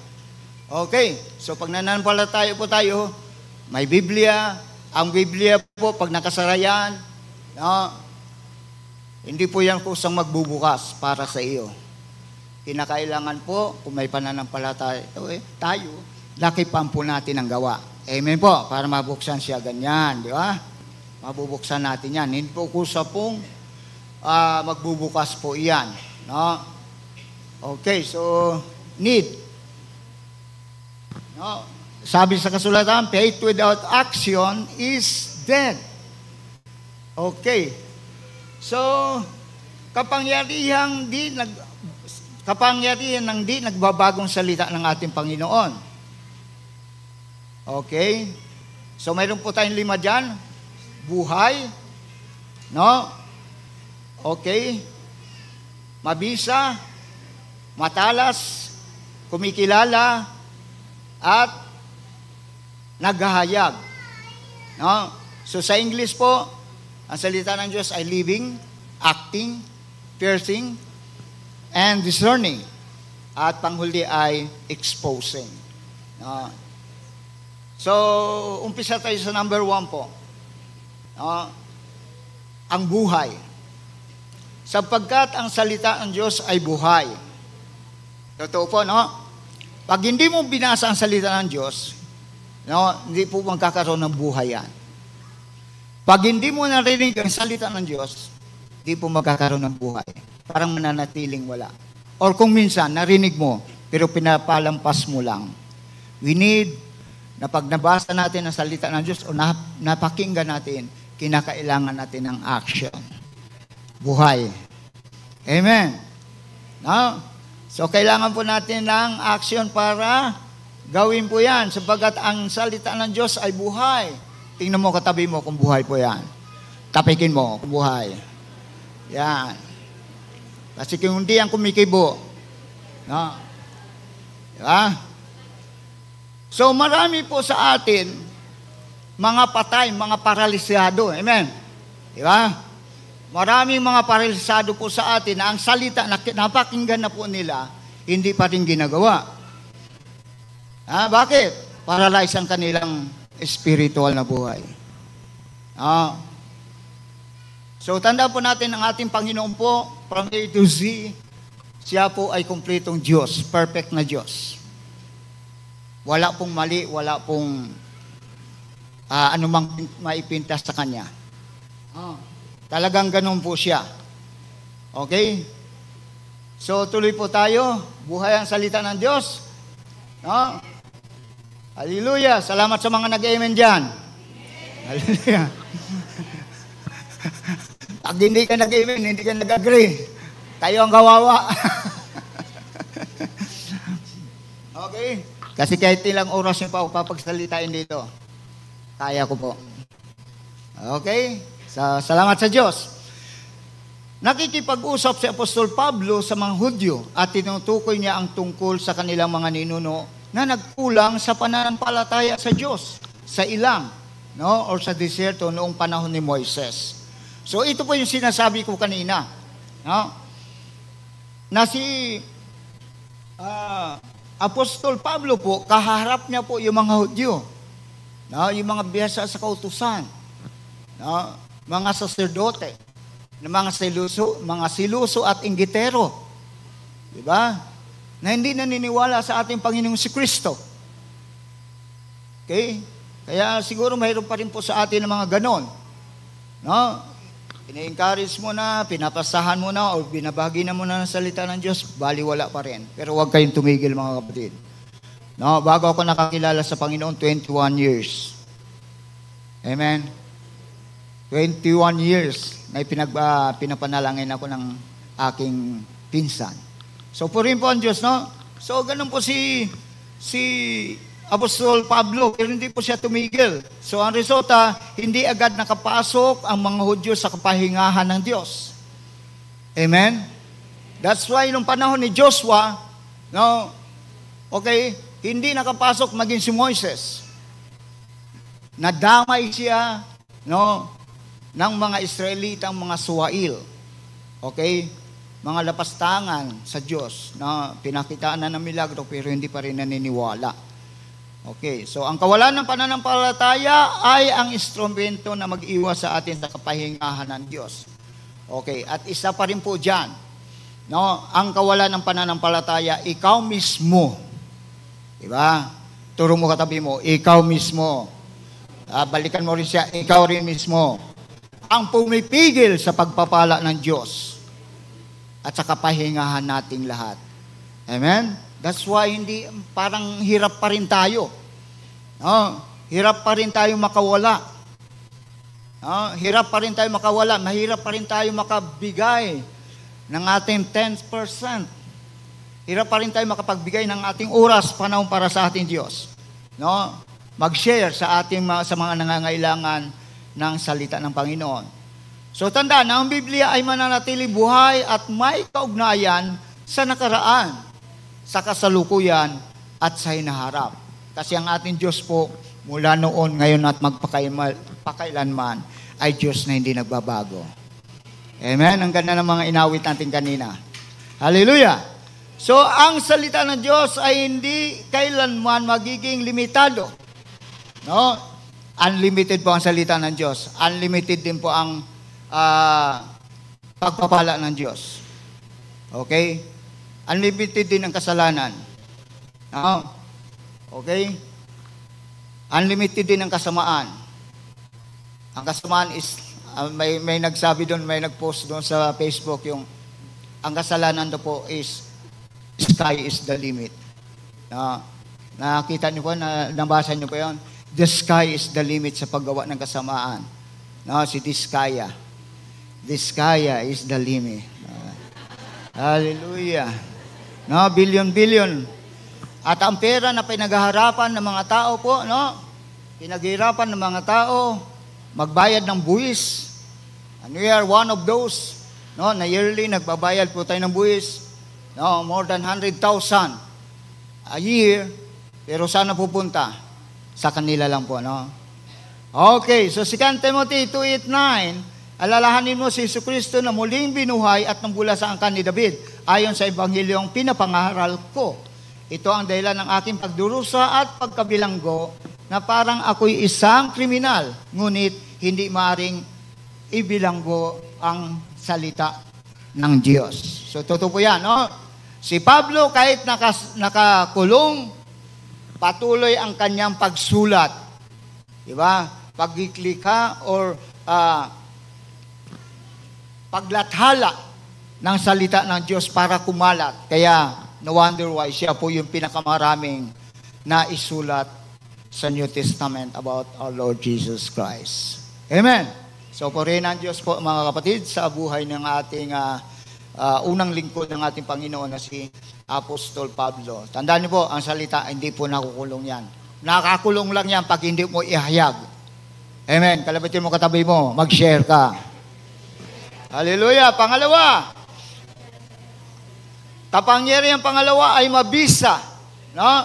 Okay, so pag nananampalataya po tayo, may Biblia. Ang Biblia po, pag nakasara yan, no, hindi po yan kusang magbubukas para sa iyo. Kinakailangan po, kung may pananampalataya tayo, lakipan po natin ang gawa. Amen po, para mabuksan siya ganyan, di ba? Mabubuksan natin yan. Hindi po kusa pong magbubukas po iyan. No? Okay, so, need. No? Sabi sa kasulatan, faith without action is dead. Okay. So, kapangyarihan ng di nagbabagong salita ng ating Panginoon. Okay? So, mayroon po tayong 5 dyan. Buhay. No? Okay? Mabisa. Matalas. Kumikilala. At naghahayag. No? So, sa English po, ang salita ng Diyos ay living, acting, piercing, and discerning. At panghuli ay exposing. No? So, umpisa tayo sa number 1 po. Ang buhay. Sapagkat ang salita ng Diyos ay buhay. Totoo po, no? Pag hindi mo binasa ang salita ng Diyos, no, hindi po magkakaroon ng buhay yan. Pag hindi mo narinig ang salita ng Diyos, hindi po magkakaroon ng buhay. Parang mananatiling wala. Or kung minsan, narinig mo, pero pinapalampas mo lang. We need na pag nabasa natin ang salita ng Diyos o napakinggan natin, kinakailangan natin ng action. Buhay. Amen. No? So, kailangan po natin ng action para gawin po yan, sapagat ang salita ng Diyos ay buhay. Tingnan mo katabi mo kung buhay po yan. Tapikin mo kung buhay. Yan. Kasi kung hindi yan kumikibo. No? Diba? So, marami po sa atin, mga patay, mga paralisyado. Amen? Di ba? Maraming mga paralisyado po sa atin na ang salita na napakinggan na po nila, hindi pa rin ginagawa. Bakit? Paralyze ang kanilang spiritual na buhay. So, tanda po natin ang ating Panginoon po, from A to Z, siya po ay kumpletong Diyos, perfect na Diyos. Wala pong mali, wala pong anumang maipintas sa Kanya. Talagang ganun po siya. Okay? So, tuloy po tayo. Buhay ang salita ng Diyos. No? Hallelujah. Salamat sa mga nag-amen dyan. Hallelujah. Pag hindi ka nag-amen, hindi ka nag-agree. Tayo ang kawawa. Okay? Kasi kahit ilang oras nyo pa ako papagsalitain dito, kaya ko po. Okay? Salamat sa Diyos. Nakikipag-usap si Apostol Pablo sa mga Hudyo at tinutukoy niya ang tungkol sa kanilang mga ninuno na nagkulang sa pananampalataya sa Diyos, sa ilang, no? Or sa desierto noong panahon ni Moises. So ito po yung sinasabi ko kanina. No? Na si Apostol Pablo po, kaharap niya po yung mga Hudyo. No? Yung mga biyasa sa kautusan. no? Mga saserdote, mga siluso at inggitero. Di ba? Na hindi naniniwala sa ating Panginoong si Kristo. Okay? Kaya siguro mayroon pa rin po sa atin ng mga ganon. No? Pina-encourage mo na, pinapasahan mo na, o binabagi na mo na ng salita ng Diyos, baliwala pa rin. Pero huwag kayong tumigil, mga kapatid. No? Bago ako nakakilala sa Panginoon, 21 years. Amen? 21 years na pinapanalangin ako ng aking pinsan. So, purihin po ang Diyos, no? So, ganun po si Apostol Pablo, pero hindi po siya tumigil. So, ang resulta, hindi agad nakapasok ang mga Hudyo sa kapahingahan ng Diyos. Amen? That's why, nung panahon ni Joshua, no, okay, hindi nakapasok maging si Moises. Nadamay siya, no, ng mga Israelitang mga Suwail. Okay? Mga lapastangan sa Diyos na pinakitaan na ng milagro pero hindi pa rin naniniwala. Okay, so ang kawalan ng pananampalataya ay ang instrumento na mag-iwas sa atin sa kapahingahan ng Diyos. Okay, at isa pa rin po dyan, no, ang kawalan ng pananampalataya, ikaw mismo. Diba? Turo mo katabi mo, ikaw mismo. Balikan mo rin siya, ikaw rin mismo. Ang pumipigil sa pagpapala ng Diyos at sa kapahingahan nating lahat. Amen? That's why hindi, parang hirap pa rin tayo. No? Hirap pa rin tayo makawala. No? Hirap pa rin tayo makawala. Mahirap pa rin tayo makabigay ng ating 10%. Hirap pa rin tayo makapagbigay ng ating oras, panahon para sa ating Diyos. No? Mag-share sa mga nangangailangan ng salita ng Panginoon. So tandaan na ang Biblia ay mananatili buhay at may kaugnayan sa nakaraan, sa kasalukuyan at sa hinaharap. Kasi ang ating Diyos po mula noon, ngayon at magpakailanman ay Diyos na hindi nagbabago. Amen? Ang ganda ng mga inawit natin kanina. Hallelujah! So ang salita ng Diyos ay hindi kailanman magiging limitado. No? Unlimited po ang salita ng Diyos. Unlimited din po ang pagpapala ng Diyos. Okay? Unlimited din ang kasalanan. No? Okay? Unlimited din ang kasamaan. Ang kasamaan is, may nagsabi doon, may nagpost doon sa Facebook, yung ang kasalanan doon po is, sky is the limit. Nakita niyo po, nabasa niyo po yun? The sky is the limit sa paggawa ng kasamaan. No, si Diskaya. Diskaya is the limit. Hallelujah. No, billion. At ang pera na pinaghaharapan ng mga tao po, no? Pinaghihirapan ng mga tao magbayad ng buwis. And we are one of those, no, na yearly nagbabayad po tayo ng buwis. No, more than 100,000 a year. Pero saan pupunta? Sa kanila lang po, no? Okay, so 2 Timothy 2:8-9, alalahanin mo si Jesucristo na muling binuhay at nambula sa angkan ni David, ayon sa Ebanghelyong pinapangaral ko. Ito ang dahilan ng aking pagdurusa at pagkabilanggo na parang ako'y isang kriminal, ngunit hindi maaring ibilanggo ang salita ng Diyos. So, totoo po yan, no? Si Pablo, kahit nakakulong, patuloy ang kanyang pagsulat. Diba? Paglikha or paglathala ng salita ng Diyos para kumalat. Kaya, no wonder why siya po yung pinakamaraming na isulat sa New Testament about our Lord Jesus Christ. Amen. So, purihin ang Diyos po, mga kapatid, sa buhay ng ating unang lingkod ng ating Panginoon na si Apostol Pablo. Tandaan niyo po, ang salita, hindi po nakukulong yan. Nakakulong lang yan pag hindi mo ihayag. Amen. Kalabatin mo katabi mo, mag-share ka. Hallelujah. Pangalawa, kapangyarihan pangalawa ay mabisa. No?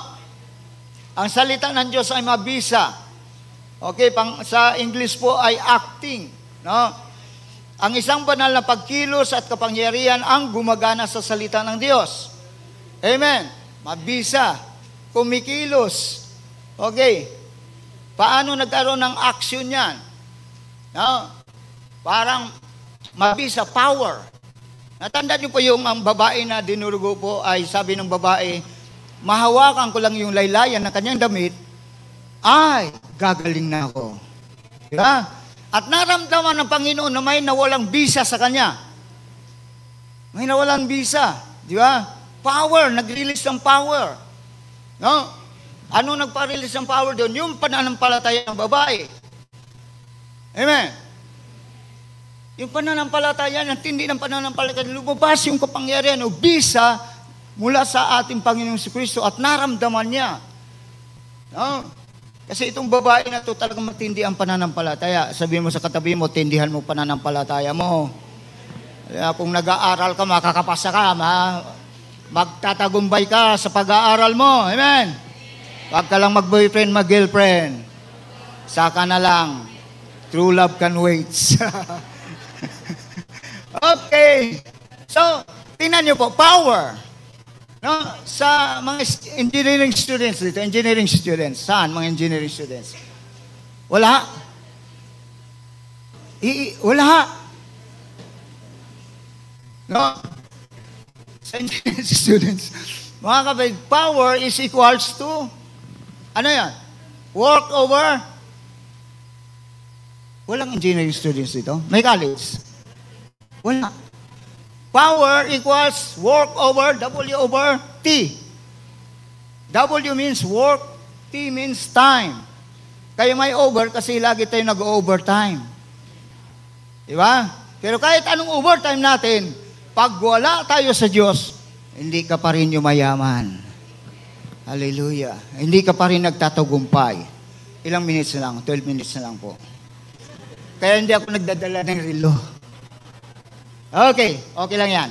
Ang salita ng Diyos ay mabisa. Okay, sa English po ay acting. No? Ang isang banal na pagkilos at kapangyarihan ang gumagana sa salita ng Diyos. Amen. Mabisa. Kumikilos. Okay. Paano nagkaroon ng action yan? No? Parang mabisa, power. Natandaan niyo po yung ang babae na dinurugo po ay sabi ng babae, mahawakan ko lang yung laylayan ng kanyang damit, ay, gagaling na ako. Diba? At naramdaman ng Panginoon na may nawalang bisa sa kanya. May nawalang bisa. Diba? Power, nag-release ng power. No? Ano nagpa-release ng power doon? Yung pananampalataya ng babae. Amen. Yung pananampalataya, ang tindi ng pananampalataya, lumabas yung kapangyarihan o bisa mula sa ating Panginoong Kristo at naramdaman niya. No? Kasi itong babae na ito talagang matindi ang pananampalataya. Sabihin mo sa katabi mo, tindihan mo pananampalataya mo. Kaya kung nag-aaral ka, makakapasa ka, magtatagumpay ka sa pag-aaral mo. Amen? Huwag ka lang mag-boyfriend, mag-girlfriend. Saka na lang. True love can wait. Okay. So, tingnan niyo po, power. No, sa mga engineering students dito, engineering students, saan mga engineering students? Wala. Wala. No? Sa engineering students, mga kapatid, power is equals to, ano yan? Work over. Walang engineering students dito. May college. Wala. Power equals work over W over T. W means work, T means time. Kaya may over kasi lagi tayo nag-overtime. Diba? Pero kahit anong overtime natin, pag wala tayo sa Diyos, hindi ka pa rin yumayaman. Hallelujah. Hindi ka pa rin nagtatagumpay. Ilang minutes na lang? 12 minutes na lang po. Kaya hindi ako nagdadala ng relo. Okay, okay lang yan.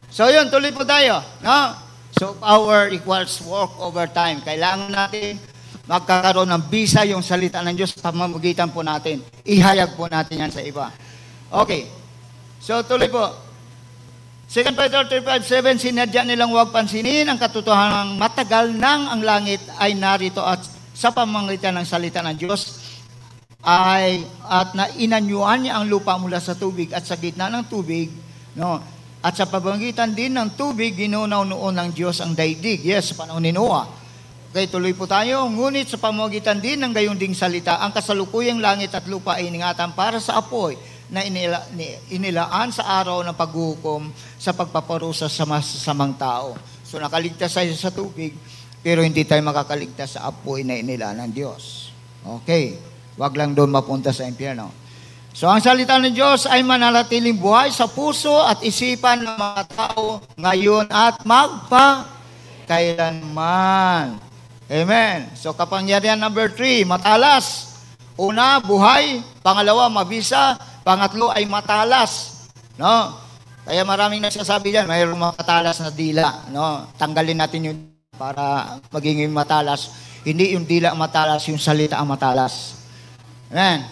So yun, tuloy po tayo. No? So power equals work over time. Kailangan natin magkakaroon ng bisa yung salita ng Diyos pamamagitan po natin. Ihayag po natin yan sa iba. Okay. So tuloy po. 2 Peter 3:5-7, sinadya nilang huwag pansinin ang katotohanan ng matagal nang ang langit ay narito at sa pamamagitan ng salita ng Diyos at na inanyuan niya ang lupa mula sa tubig at sa gitna ng tubig, no? At sa pamamagitan din ng tubig, ginunaw noon ng Diyos ang daigdig. Yes, sa panahon ni Noah. Okay, tuloy po tayo. Ngunit sa pamamagitan din ng gayong ding salita, ang kasalukuyang langit at lupa ay iningatan para sa apoy na inilaan sa araw ng paghuhukom sa pagpaparusa sa masasamang tao. So nakaligtas tayo sa tubig, pero hindi tayo makakaligtas sa apoy na inilaan ng Diyos. Okay. Wag lang doon mapunta sa impyerno. So ang salita ng Diyos ay mananatiling buhay sa puso at isipan ng mga tao ngayon at magpakailanman. Amen. So kapangyarihan number 3, matalas. Una, buhay. Pangalawa, mabisa. Pangatlo ay matalas. No? Kaya maraming nagsasabi diyan, mayroong matalas na dila. No? Tanggalin natin yun para maging matalas. Hindi yung dila ang matalas, yung salita ang matalas. Amen.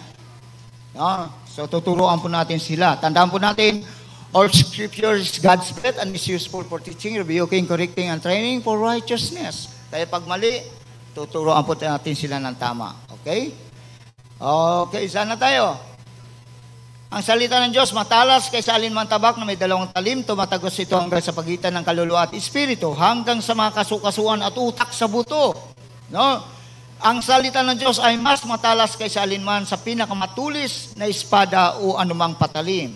No? So, tuturuan po natin sila. Tandaan po natin, all scripture is God's breath and is useful for teaching, rebuking, correcting, and training for righteousness. Kaya pag mali, tuturuan po natin sila ng tama. Okay? Okay, sana tayo. Ang salita ng Diyos, matalas kaysa alinman tabak na may 2 talim, tumatagos ito hanggang sa pagitan ng kaluluwa at espiritu, hanggang sa mga kasukasuan at utak sa buto. No? Ang salita ng Diyos ay mas matalas kaysa alinman sa pinakamatulis na espada o anumang patalim.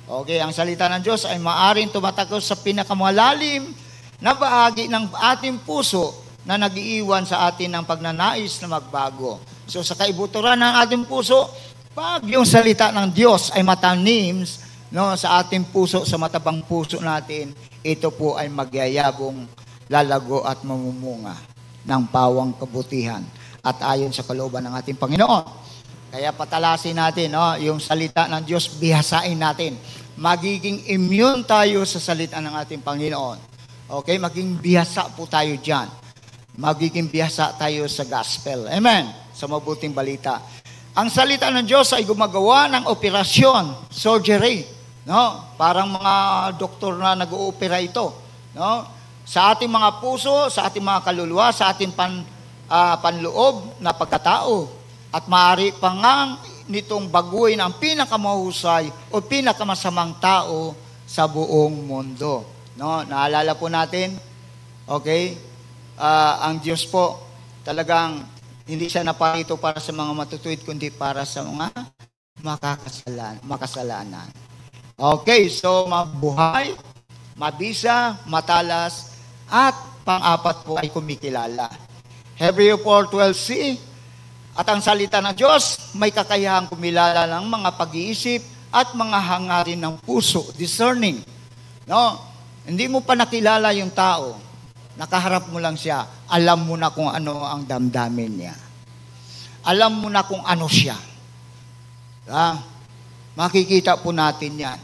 Okay, ang salita ng Diyos ay maaring tumatagos sa pinakamalalim na bahagi ng ating puso na nag-iiwan sa atin ng pagnanais na magbago. So sa kaibuturan ng ating puso, pag yung salita ng Diyos ay matanim, no, sa ating puso, sa matabang puso natin, ito po ay magyayabong, lalago at mamumunga ng pawang kabutihan at ayon sa kalooban ng ating Panginoon. Kaya patalasin natin, no, yung salita ng Diyos, bihasain natin. Magiging immune tayo sa salita ng ating Panginoon. Okay, maging bihasa po tayo dyan. Magiging bihasa tayo sa gospel. Amen. Sa mabuting balita. Ang salita ng Diyos ay gumagawa ng operasyon, surgery. No? Parang mga doktor na nag-oopera ito. No? Sa ating mga puso, sa ating mga kaluluwa, sa ating panloob na pagkatao. At maaari pa ngang nitong baguhin ang pinakamahusay o pinakamasamang tao sa buong mundo. No? Naalala po natin, okay, ang Diyos po talagang hindi siya naparito para sa mga matutuwid, kundi para sa mga makasalanan. Okay, so mabuhay, mabisa, matalas, at pang-apat po ay kumikilala. Hebreo 4:12c, at ang salita ng Diyos may kakayahang kumilala ng mga pag-iisip at mga hangarin ng puso, discerning. No? Hindi mo pa nakilala yung tao, nakaharap mo lang siya, alam mo na kung ano ang damdamin niya. Alam mo na kung ano siya. Makikita po natin yan.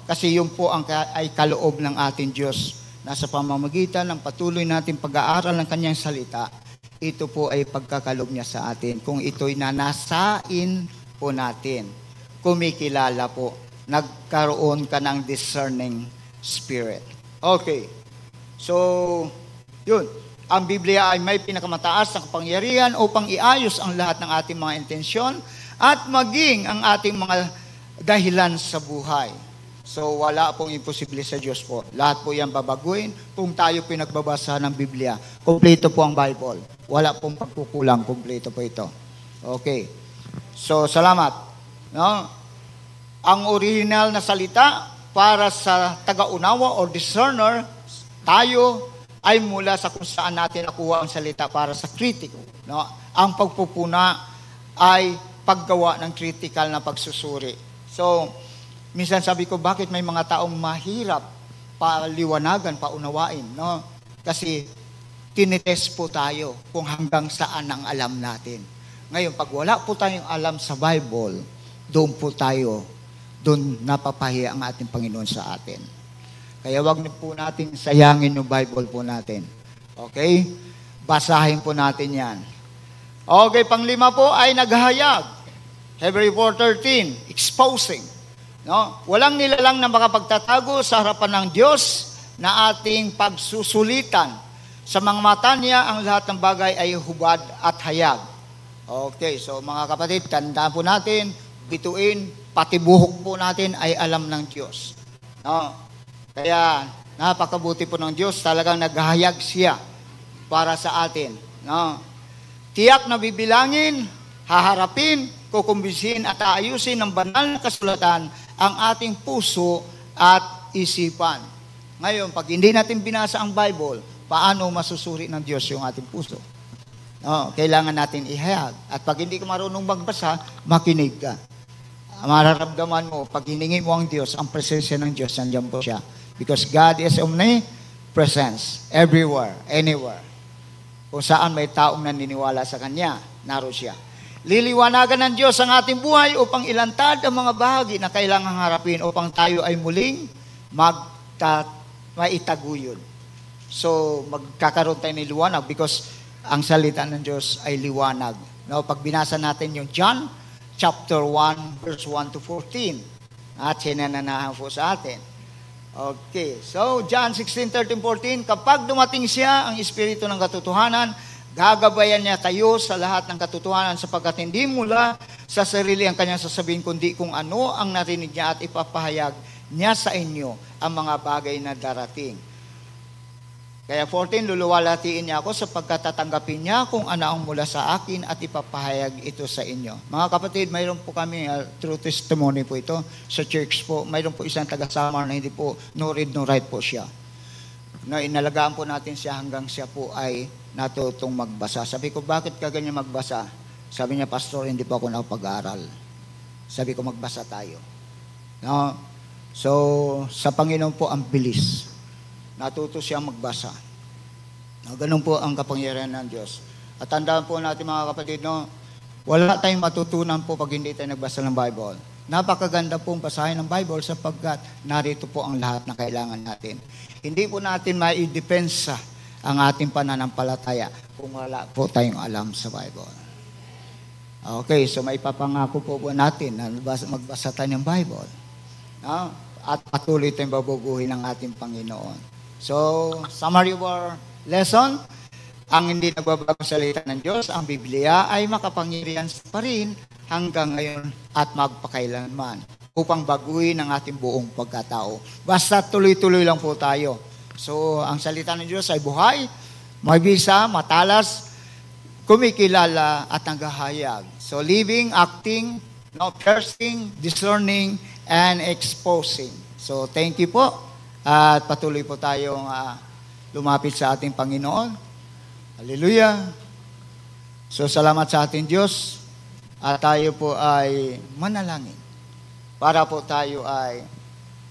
Kasi yun po ay kaloob ng ating Diyos na sa pamamagitan ng patuloy natin pag-aaral ng kanyang salita, ito po ay pagkakaloob niya sa atin. Kung ito'y nanasain po natin, kumikilala po, nagkaroon ka ng discerning spirit. Okay. So, yun. Ang Biblia ay may pinakamataas na kapangyarihan upang iayos ang lahat ng ating mga intensyon at maging ang ating mga dahilan sa buhay. So, wala pong imposible sa Diyos po. Lahat po yan babaguhin kung tayo pinagbabasa ng Biblia. Kompleto po ang Bible. Wala pong pagkukulang. Kompleto po ito. Okay. So, salamat. No? Ang original na salita para sa taga-unawa o discerner, tayo ay mula sa kung saan natin nakuha ang salita para sa kritiko. No? Ang pagpupuna ay paggawa ng critical na pagsusuri. So, minsan sabi ko, bakit may mga taong mahirap paliwanagan, paunawain? No? Kasi tinitest po tayo kung hanggang saan ang alam natin. Ngayon, pag wala po tayong alam sa Bible, doon po tayo, doon napapahiya ang ating Panginoon sa atin. Kaya wag na po natin sayangin yung Bible po natin. Okay? Basahin po natin yan. Okay, panglima po ay naghahayag. Hebreo 4:13, exposing. No? Walang nilalang na makapagtatago sa harapan ng Diyos na ating pagsusulitan. Sa mga mata niya, ang lahat ng bagay ay hubad at hayag. Okay, so mga kapatid, tandaan po natin, bituin, pati buhok po natin ay alam ng Diyos. No? Kaya, napakabuti po ng Diyos, talagang naghahayag siya para sa atin. No? Tiyak na bibilangin, haharapin, kukumbisiin at aayusin ng banal na kasulatan ang ating puso at isipan. Ngayon, pag hindi natin binasa ang Bible, paano masusuri ng Diyos yung ating puso? No, kailangan natin ihayag. At pag hindi ka marunong magbasa, makinig ka. Mararamdaman mo, pag hiningi mo ang Diyos, ang presensya ng Diyos, nandiyan po siya. Because God is omnipresence, everywhere, anywhere. Kung saan may taong naniniwala sa Kanya, naroon siya. Liliwanagan ng Diyos ang ating buhay upang ilantad ang mga bahagi na kailangang harapin upang tayo ay muling maitaguyod. So, magkakaroon tayo ng liwanag because ang salita ng Diyos ay liwanag. No, pag binasa natin yung John chapter 1, verse 1 to 14, at sinananahan po sa atin. Okay, so John 16:13-14, kapag dumating siya, ang Espiritu ng katotohanan, gagabayan niya kayo sa lahat ng katotohanan sapagkat hindi mula sa sarili ang kanyang sasabihin, kundi kung ano ang narinig niya at ipapahayag niya sa inyo ang mga bagay na darating. Kaya 14, luluwalhatiin niya ako sapagkat tatanggapin niya kung ano ang mula sa akin at ipapahayag ito sa inyo. Mga kapatid, mayroon po kami, true testimony po ito, sa church po, mayroon po isang taga-Samar na hindi po, no read, no write po siya. Na inalagaan po natin siya hanggang siya po ay natutong magbasa. Sabi ko, bakit ka ganyan magbasa? Sabi niya, Pastor, hindi po ako nakapag-aaral. Sabi ko, magbasa tayo. No? So, sa Panginoon po, ang bilis. Natuto siyang magbasa. No, ganun po ang kapangyarihan ng Diyos. At tandaan po natin mga kapatid, no, wala tayong matutunan po pag hindi tayo nagbasa ng Bible. Napakaganda pong basahin ng Bible sapagkat narito po ang lahat na kailangan natin. Hindi po natin maidepensa ang ating pananampalataya kung wala po tayong alam sa Bible. Okay, so may papangako po natin na magbasa tayo ng Bible. No? At patuloy tayong babaguhin ng ating Panginoon. So, summary of our lesson, Ang hindi nagbabagong salita ng Diyos, ang Biblia, ay makapangyarihan pa rin hanggang ngayon at magpakailanman upang baguhin ang ating buong pagkatao. Basta tuloy-tuloy lang po tayo. So, ang salita ng Diyos ay buhay, mabisa, matalas, kumikilala at nanggahayag. So, living, acting, piercing, discerning, and exposing. So, thank you po. At patuloy po tayong lumapit sa ating Panginoon. Hallelujah. So, salamat sa ating Diyos. At tayo po ay manalangin para po tayo ay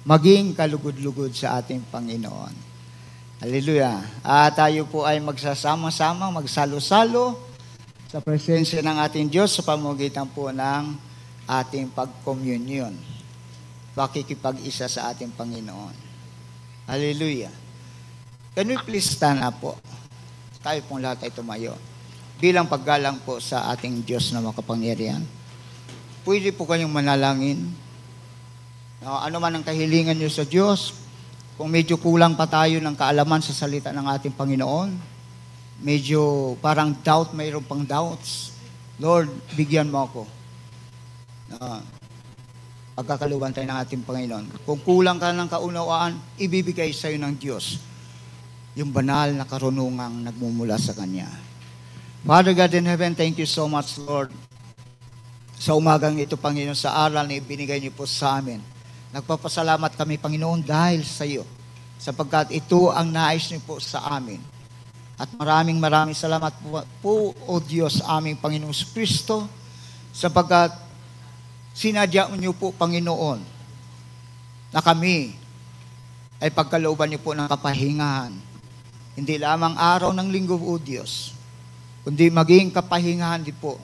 maging kalugod-lugod sa ating Panginoon. Hallelujah. At tayo po ay magsasama-sama, magsalo-salo sa presensya ng ating Diyos sa pamamagitan po ng ating pag-communion. Pakikipag-isa sa ating Panginoon. Hallelujah. Can we please stand up po? Tayo pong lahat ay tumayo. Bilang paggalang po sa ating Diyos na makapangyarihan. Pwede po kayong manalangin. Ano man ang kahilingan nyo sa Diyos, kung medyo kulang pa tayo ng kaalaman sa salita ng ating Panginoon, medyo parang doubt, mayroon pang doubts, Lord, bigyan mo ako. Pagkakaluban tayo ng ating Panginoon. Kung kulang ka ng kaunawaan, ibibigay sa iyo ng Diyos yung banal na karunungang nagmumula sa Kanya. Father God in heaven, thank you so much, Lord. Sa umagang ito, Panginoon, sa aral na ibinigay niyo po sa amin. Nagpapasalamat kami, Panginoon, dahil sa iyo, sapagkat ito ang nais niyo po sa amin. At maraming salamat po, O Diyos, aming Panginoong Kristo, sapagkat sinadya niyo po, Panginoon, na kami ay pagkalooban niyo po ng kapahingahan. Hindi lamang araw ng linggo, O Diyos, kundi maging kapahingahan din po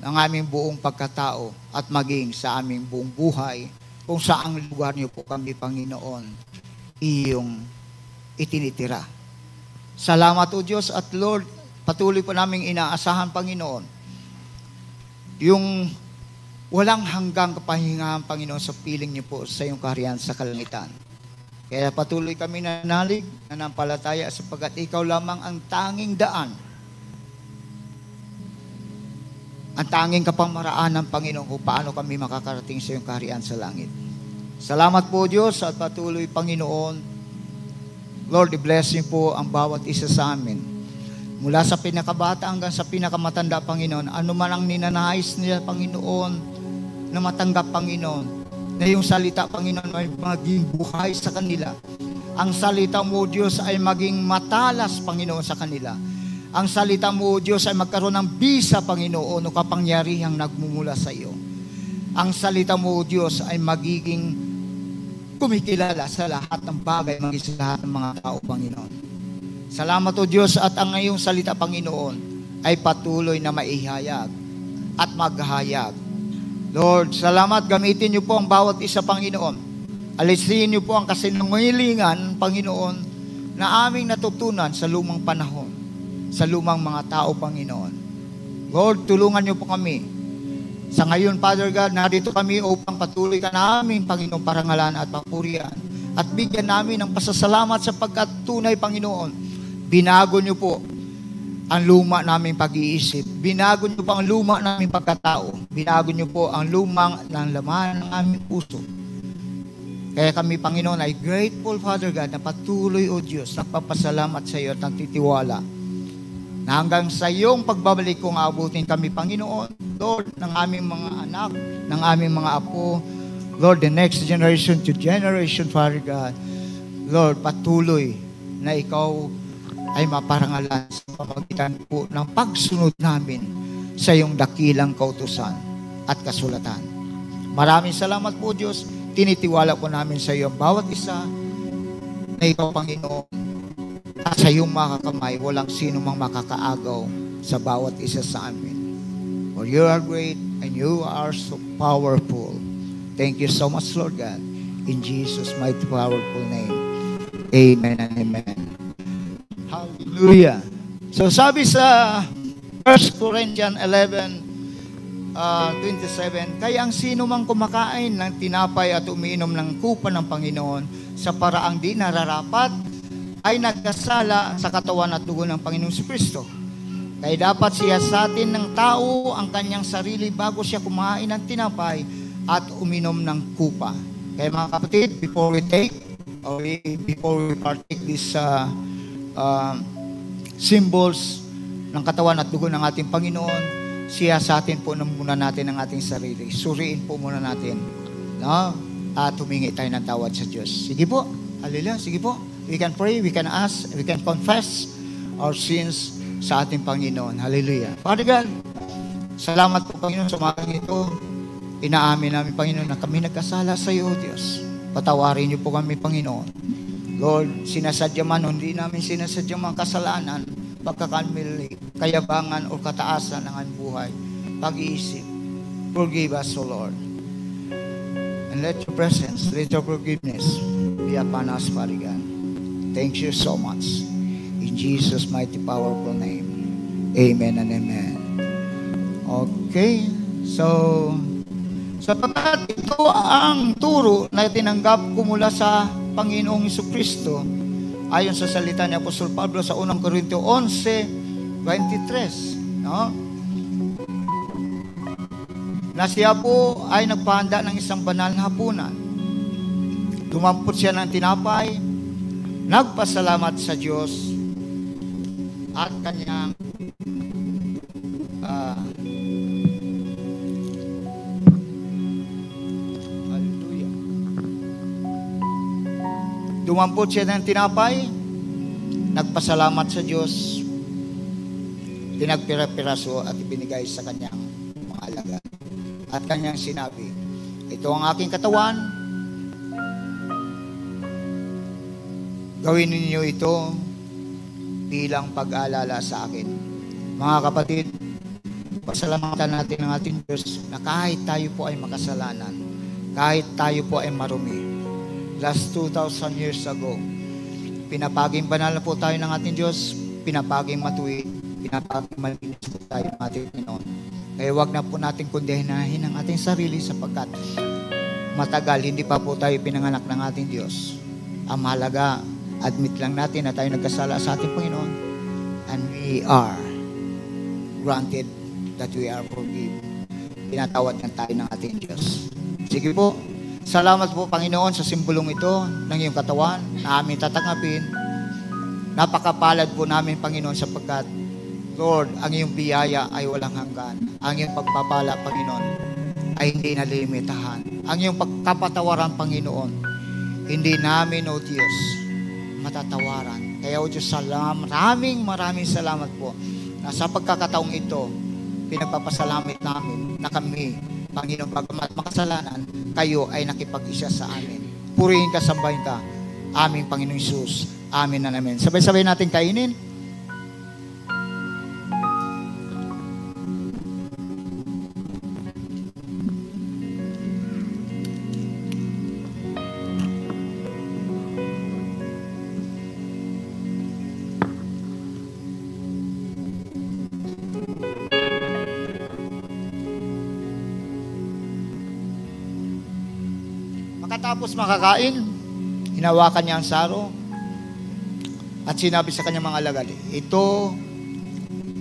ng aming buong pagkatao at maging sa aming buong buhay kung saang lugar niyo po kami, Panginoon, iyong itinitira. Salamat, O Diyos, at Lord, patuloy po naming inaasahan, Panginoon, yung walang hanggang kapahingahan, Panginoon, sa piling niyo po sa iyong kaharian sa kalangitan. Kaya patuloy kami nanalig, nanampalataya, sapagkat ikaw lamang ang tanging daan, ang tanging kapamaraan ng Panginoon kung paano kami makakarating sa iyong kaharian sa langit. Salamat po, Diyos, at patuloy, Panginoon. Lord, i-bless niyo po ang bawat isa sa amin. Mula sa pinakabata hanggang sa pinakamatanda, Panginoon, ano man ang ninanais nila, Panginoon, na matanggap, Panginoon, na yung salita, Panginoon, ay maging buhay sa kanila. Ang salita mo, Diyos, ay maging matalas, Panginoon, sa kanila. Ang salita mo, Diyos, ay magkaroon ng bisa, Panginoon, o kapangyarihang nagmumula sa iyo. Ang salita mo, Diyos, ay magiging kumikilala sa lahat ng bagay, maging sa lahat ng mga tao, Panginoon. Salamat, O Diyos, at ang iyong salita, Panginoon, ay patuloy na maihayag at maghayag. Lord, salamat, gamitin niyo po ang bawat isa, Panginoon. Alisin niyo po ang kasinungalingan, Panginoon, na aming natutunan sa lumang panahon, sa lumang mga tao, Panginoon. Lord, tulungan niyo po kami. Sa ngayon, Father God, narito kami upang patuloy ka namin, Panginoon, parangalan at papurihan. At bigyan namin ng pasasalamat sapagkat tunay, Panginoon, binago niyo po ang luma naming pag-iisip. Binago niyo po ang luma naming pagkatao. Binago niyo po ang lumang ng laman ng aming puso. Kaya kami, Panginoon, ay grateful, Father God, na patuloy, O Diyos, nagpapasalamat sa iyo at nagtitiwala na hanggang sa iyong pagbabalik kung aabutin kami, Panginoon, Lord, ng aming mga anak, ng aming mga apo, Lord, the next generation to generation, Father God, Lord, patuloy na ikaw ay maparangalan sa pamamagitan po ng pagsunod namin sa iyong dakilang kautusan at kasulatan. Maraming salamat po, Diyos. Tinitiwala po namin sa iyo ang bawat isa na ikaw, Panginoon, at sa iyong mga kamay, walang sino mang makakaagaw sa bawat isa sa amin. For you are great and you are so powerful. Thank you so much, Lord God. In Jesus' mighty powerful name. Amen and amen. Hallelujah. So sabi sa 1 Corinthians 11:27, kaya ang sino mang kumakain ng tinapay at umiinom ng kupa ng Panginoon sa paraang di nararapat ay nagkasala sa katawan at dugo ng Panginoong Kristo. Kaya dapat siyasatin ng tao ang kanyang sarili bago siya kumain ng tinapay at uminom ng kupa. Kaya mga kapatid, before we partake these symbols ng katawan at dugo ng ating Panginoon, siyasatin po muna natin ang ating sarili. Suriin po muna natin. No? At humingi tayo ng tawad sa Diyos. Sige po. Hallelujah. Sige po. We can pray, we can ask, we can confess our sins sa ating Panginoon. Hallelujah. Father God, salamat po Panginoon sa umagang ito. Inaamin namin Panginoon na kami nagkasala sa iyo, Diyos. Patawarin niyo po kami Panginoon. Lord, sinasadya man o hindi namin sinasadya mga kasalanan, pagkakamali, kayabangan o kataasan ng aming buhay, pag-iisip. Forgive us, O Lord. And let your presence, let your forgiveness be upon us, Father God. Thank you so much. In Jesus' mighty powerful name. Amen and amen. Okay. So, sapagkat ito ang turo na tinanggap ko mula sa Panginoong Jesucristo, ayon sa salita ni Apostol Pablo sa 1 Corinto 11:23, no? Na siya po ay nagpahanda ng isang banal na hapunan. Dumampot siya ng tinapay, nagpasalamat sa Diyos, at kanyang hallelujah. Dumampot siya ng tinapay, nagpasalamat sa Diyos, pinagpira-piraso at ibinigay sa kanyang mga alagad. At kanyang sinabi, ito ang aking katawan, gawin ninyo ito bilang pag-aalala sa akin. Mga kapatid, pasalamatan natin ang ating Diyos na kahit tayo po ay makasalanan, kahit tayo po ay marumi. Last 2,000 years ago, pinapaging banal na po tayo ng ating Diyos, pinapaging matuwid, pinapaging malinis po tayo ng ating Panginoon. Kaya wag na po natin kondehnahin ang ating sarili sapagkat matagal hindi pa po tayo pinanganak ng ating Diyos. Ang mahalaga, admit lang natin na tayo nagkasala sa ating Panginoon and we are granted that we are forgiven. Pinatawad na tayo ng ating Diyos. Sige po, salamat po Panginoon sa simbolong ito ng iyong katawan na aming tatanggapin. Napakapalad po namin Panginoon sapagkat Lord, ang iyong biyaya ay walang hanggan. Ang iyong pagpapala Panginoon ay hindi nalimitahan. Ang iyong pagkapatawaran Panginoon, hindi namin o Diyos matatawaran. Kaya o Diyos, maraming salamat po na sa pagkakataong ito, pinagpapasalamat namin na kami, Panginoon, pagkamat makasalanan, kayo ay nakipag-isa sa amin. Purihin ka, sambahin ka, aming Panginoong Isus. Amin na namin. Sabay-sabay natin kainin. Tapos makakain, hinawakan niya ang saro at sinabi sa kanyang mga alagad, ito,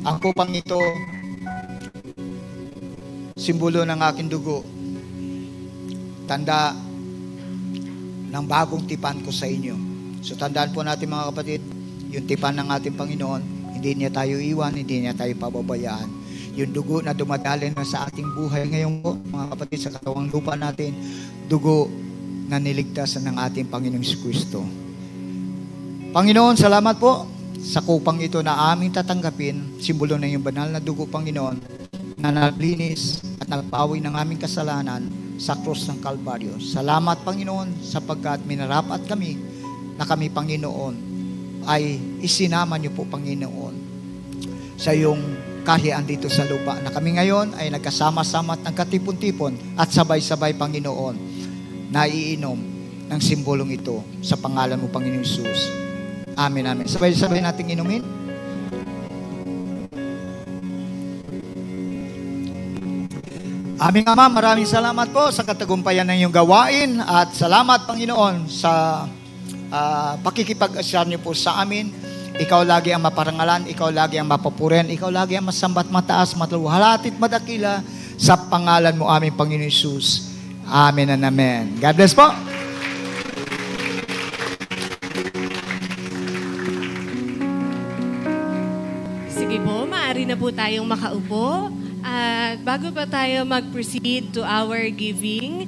ang kupang ito, simbolo ng aking dugo, tanda ng bagong tipan ko sa inyo. So tandaan po natin mga kapatid, yung tipan ng ating Panginoon, hindi niya tayo iwan, hindi niya tayo pababayaan. Yung dugo na dumadalin na sa ating buhay ngayon po, mga kapatid, sa katawang lupa natin, dugo na niligtas ng ating Panginoong Kristo. Panginoon, salamat po sa kupang ito na aming tatanggapin, simbolo ng iyong banal na dugo, Panginoon, na naglinis at nagpawi ng aming kasalanan sa krus ng Kalbaryo. Salamat, Panginoon, sapagkat minarapat kami na kami, Panginoon, ay isinama niyo po, Panginoon, sa iyong kahiyaan dito sa lupa, na kami ngayon ay nagkasama-sama at nagkatipon-tipon at sabay-sabay, Panginoon, naiinom ng simbolong ito sa pangalan mo, Panginoon Jesus. Amen, amen. Sabay-sabay nating inumin. Aming Ama, maraming salamat po sa katagumpayan ng iyong gawain at salamat, Panginoon, sa pakikipag-asyar niyo po sa amin. Ikaw lagi ang maparangalan, ikaw lagi ang mapapuren, ikaw lagi ang masambat, mataas, mataluhalatit, madakila sa pangalan mo aming Panginoon Hesus. Amen and amen. God bless po. Sige po, maaari na po tayong makaupo. At bago pa tayo mag-proceed to our giving,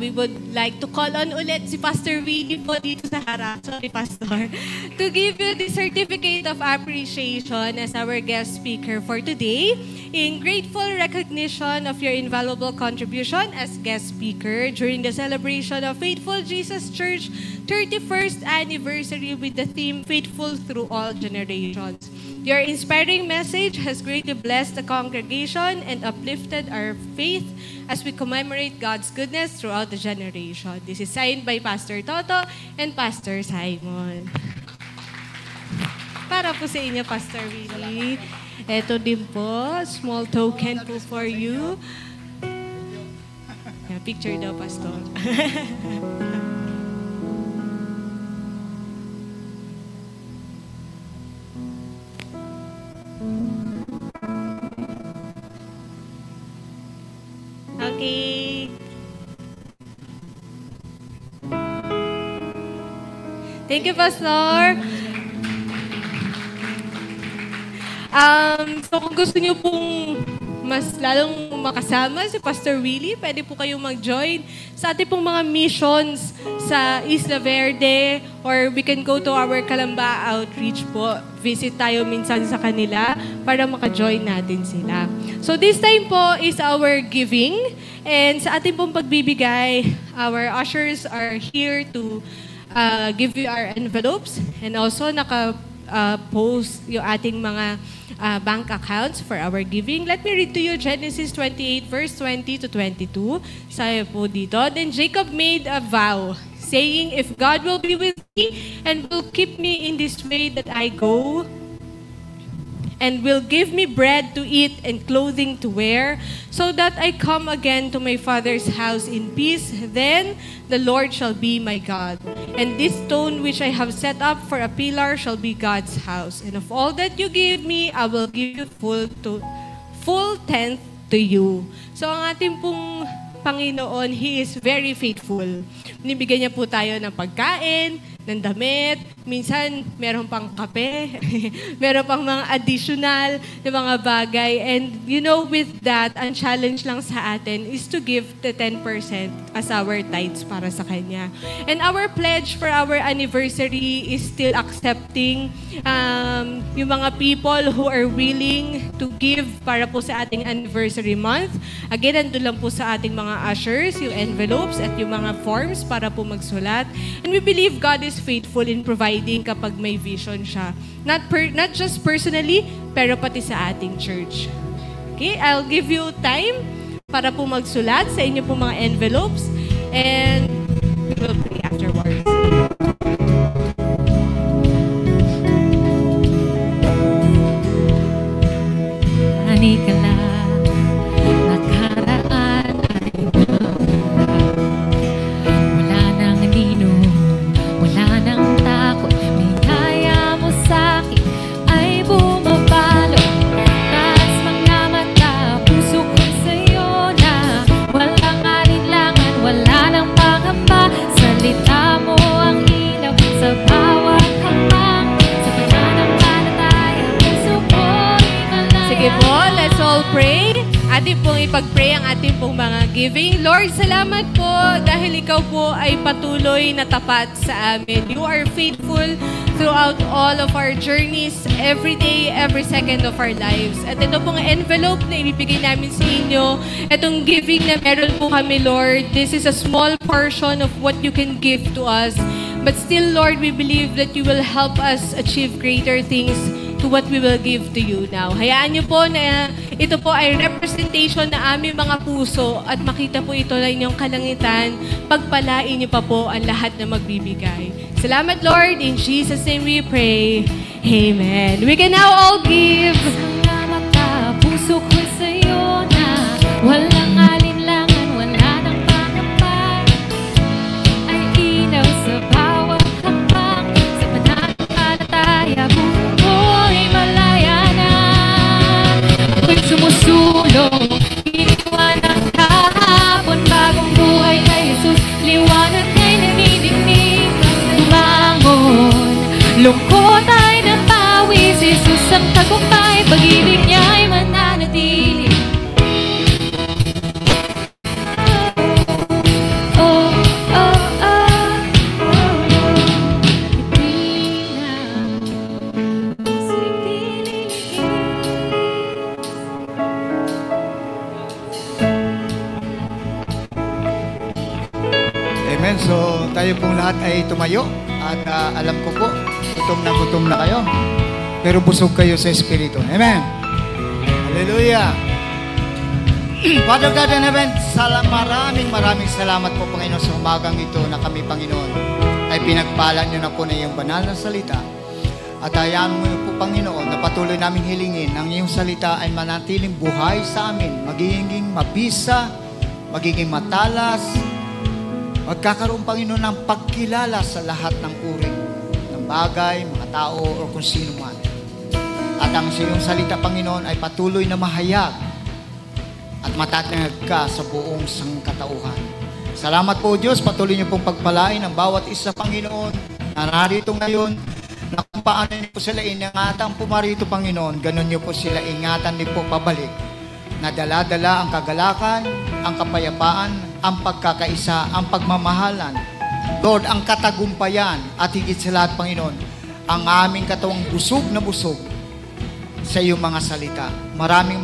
we would like to call on ulit si Pastor Willie po dito sa harap. Sorry, Pastor. To give you the certificate of appreciation as our guest speaker for today in grateful recognition of your invaluable contribution as guest speaker during the celebration of Faithful Jesus Church 31st anniversary with the theme Faithful Through All Generations. Your inspiring message has greatly blessed the congregation and uplifted our faith as we commemorate God's goodness throughout the generation. This is signed by Pastor Toto and Pastor Simon. Para po sa inyo, Pastor Willie. Ito din po, small token po for you. Yeah, picture daw, Pastor. Okay. Thank you, Pastor. So kung gusto niyo pong mas lalong makasama si Pastor Willie, pwede po kayong mag-join sa ating pong mga missions sa Isla Verde, or we can go to our Calamba outreach po. Visit tayo minsan sa kanila para maka-join natin sila. So this time po is our giving, and sa ating pong pagbibigay, our ushers are here to give you our envelopes, and also naka-post yung ating mga bank accounts for our giving. Let me read to you Genesis 28 verse 20 to 22. Sabi po dito, then Jacob made a vow, saying, if God will be with me and will keep me in this way that I go, and will give me bread to eat and clothing to wear, so that I come again to my father's house in peace, then the Lord shall be my God. And this stone which I have set up for a pillar shall be God's house. And of all that you give me, I will give you full tenth to you. So ang ating pong Panginoon, He is very faithful. Binibigyan niya po tayo ng pagkain, ng damit, minsan meron pang kape, meron pang mga additional na mga bagay. And you know, with that, ang challenge lang sa atin is to give the 10% as our tithes para sa Kanya. And our pledge for our anniversary is still accepting yung mga people who are willing to give para po sa ating anniversary month. Again, nandun lang po sa ating mga ushers, yung envelopes at yung mga forms para po magsulat. And we believe God is faithful in providing kapag may vision siya. Not just personally, pero pati sa ating church. Okay, I'll give you time para po magsulat sa inyo po mga envelopes, and we will pray afterwards. Ani ka lang, nakaraan ay wala nang nino, wala nang takot, biyaya mo sa'kin ay bumabalo. Taas mga mata, puso ko sa'yo na walang alinlangan, wala nang pangamba. Salita mo ang ilaw sa bawat hakbang, sa pananampalataya, puso ko'y malaya. Sige po, let's all pray. Ating pong ipag-pray ang ating pong mga giving. Lord, salamat po dahil Ikaw po ay patuloy na tapat sa amin. You are faithful throughout all of our journeys, every day, every second of our lives. At ito pong envelope na ibibigay namin sa inyo, itong giving na meron po kami, Lord, this is a small portion of what you can give to us. But still, Lord, we believe that you will help us achieve greater things to what we will give to you now. Hayaan niyo po na ito po ay representation na aming mga puso at makita po ito na inyong kalangitan. Pagpalain niyo pa po ang lahat na magbibigay. Salamat, Lord. In Jesus' name we pray. Amen. We can now all give. Mga mata, puso ko sa'yo na walang alinlangan, wala nang pangamba. Ay ilaw sa bawat hakbang. Lungkot ay napawis, Jesus ang tagumpay, pag-ibig niya'y mananatili. Oh, oh, oh, ito'y na puso'y pinilig. Amen. So, tayo pong lahat ay tumayo at alam ko po, gutom na kayo. Pero busog kayo sa Espiritu. Amen. Hallelujah. Father God in heaven, maraming salamat po, Panginoon, sa umagang ito na kami, Panginoon, ay pinagpala nyo na po na iyong banal na salita. At hayaan mo po, Panginoon, na patuloy namin hilingin ang iyong salita ay manatiling buhay sa amin, magiging mabisa, magiging matalas, magkakaroon, Panginoon, ng pagkilala sa lahat ng uri ng bagay, mga tao, o kung sino man. At ang iyong salita, Panginoon, ay patuloy na mahayag at matatangag ka sa buong sangkatauhan. Salamat po, Diyos. Patuloy niyo pong pagpalain ang bawat isa, Panginoon, na narito ngayon, na kung paano niyo po sila ingatan pumarito, Panginoon, ganun niyo po sila ingatan din po pabalik, na dala-dala ang kagalakan, ang kapayapaan, ang pagkakaisa, ang pagmamahalan, Lord, ang katagumpayan, at higit sa lahat, Panginoon, ang aming katawang busog na busog sa iyong mga salita. Maraming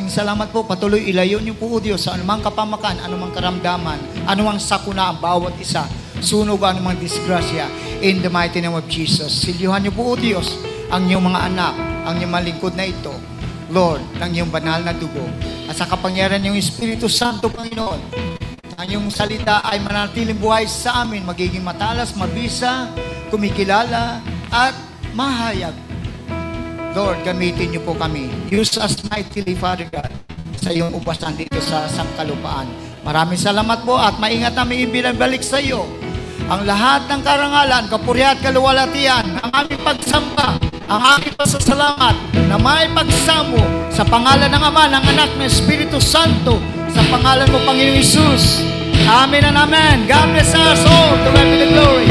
salamat po. Patuloy ilayo niyo po, O Diyos, sa anumang kapamakan, anumang karamdaman, anumang sakuna ang bawat isa, sunog, anumang disgrasya, in the mighty name of Jesus. Silyuhan niyo po, O Diyos, ang iyong mga anak, ang iyong malingkod na ito, Lord, ng iyong banal na dugo. At sa kapangyarihan ng Espiritu Santo, Panginoon, ang iyong salita ay manatiling buhay sa amin, magiging matalas, mabisa, kumikilala, at mahayag. Lord, gamitin niyo po kami. Use us mightily, Father God, sa iyong upasan dito sa sangkalupaan. Maraming salamat po at maingat namin ibinabalik sa iyo ang lahat ng karangalan, kapurihan at kaluwalhatian, ang aming pagsamba, ang aming pasasalamat na may pagsamo sa pangalan ng Ama, ng Anak, ng Espiritu Santo, sa pangalan mo, Panginoong Hesus. Amen and amen. God bless us all. To God be the glory.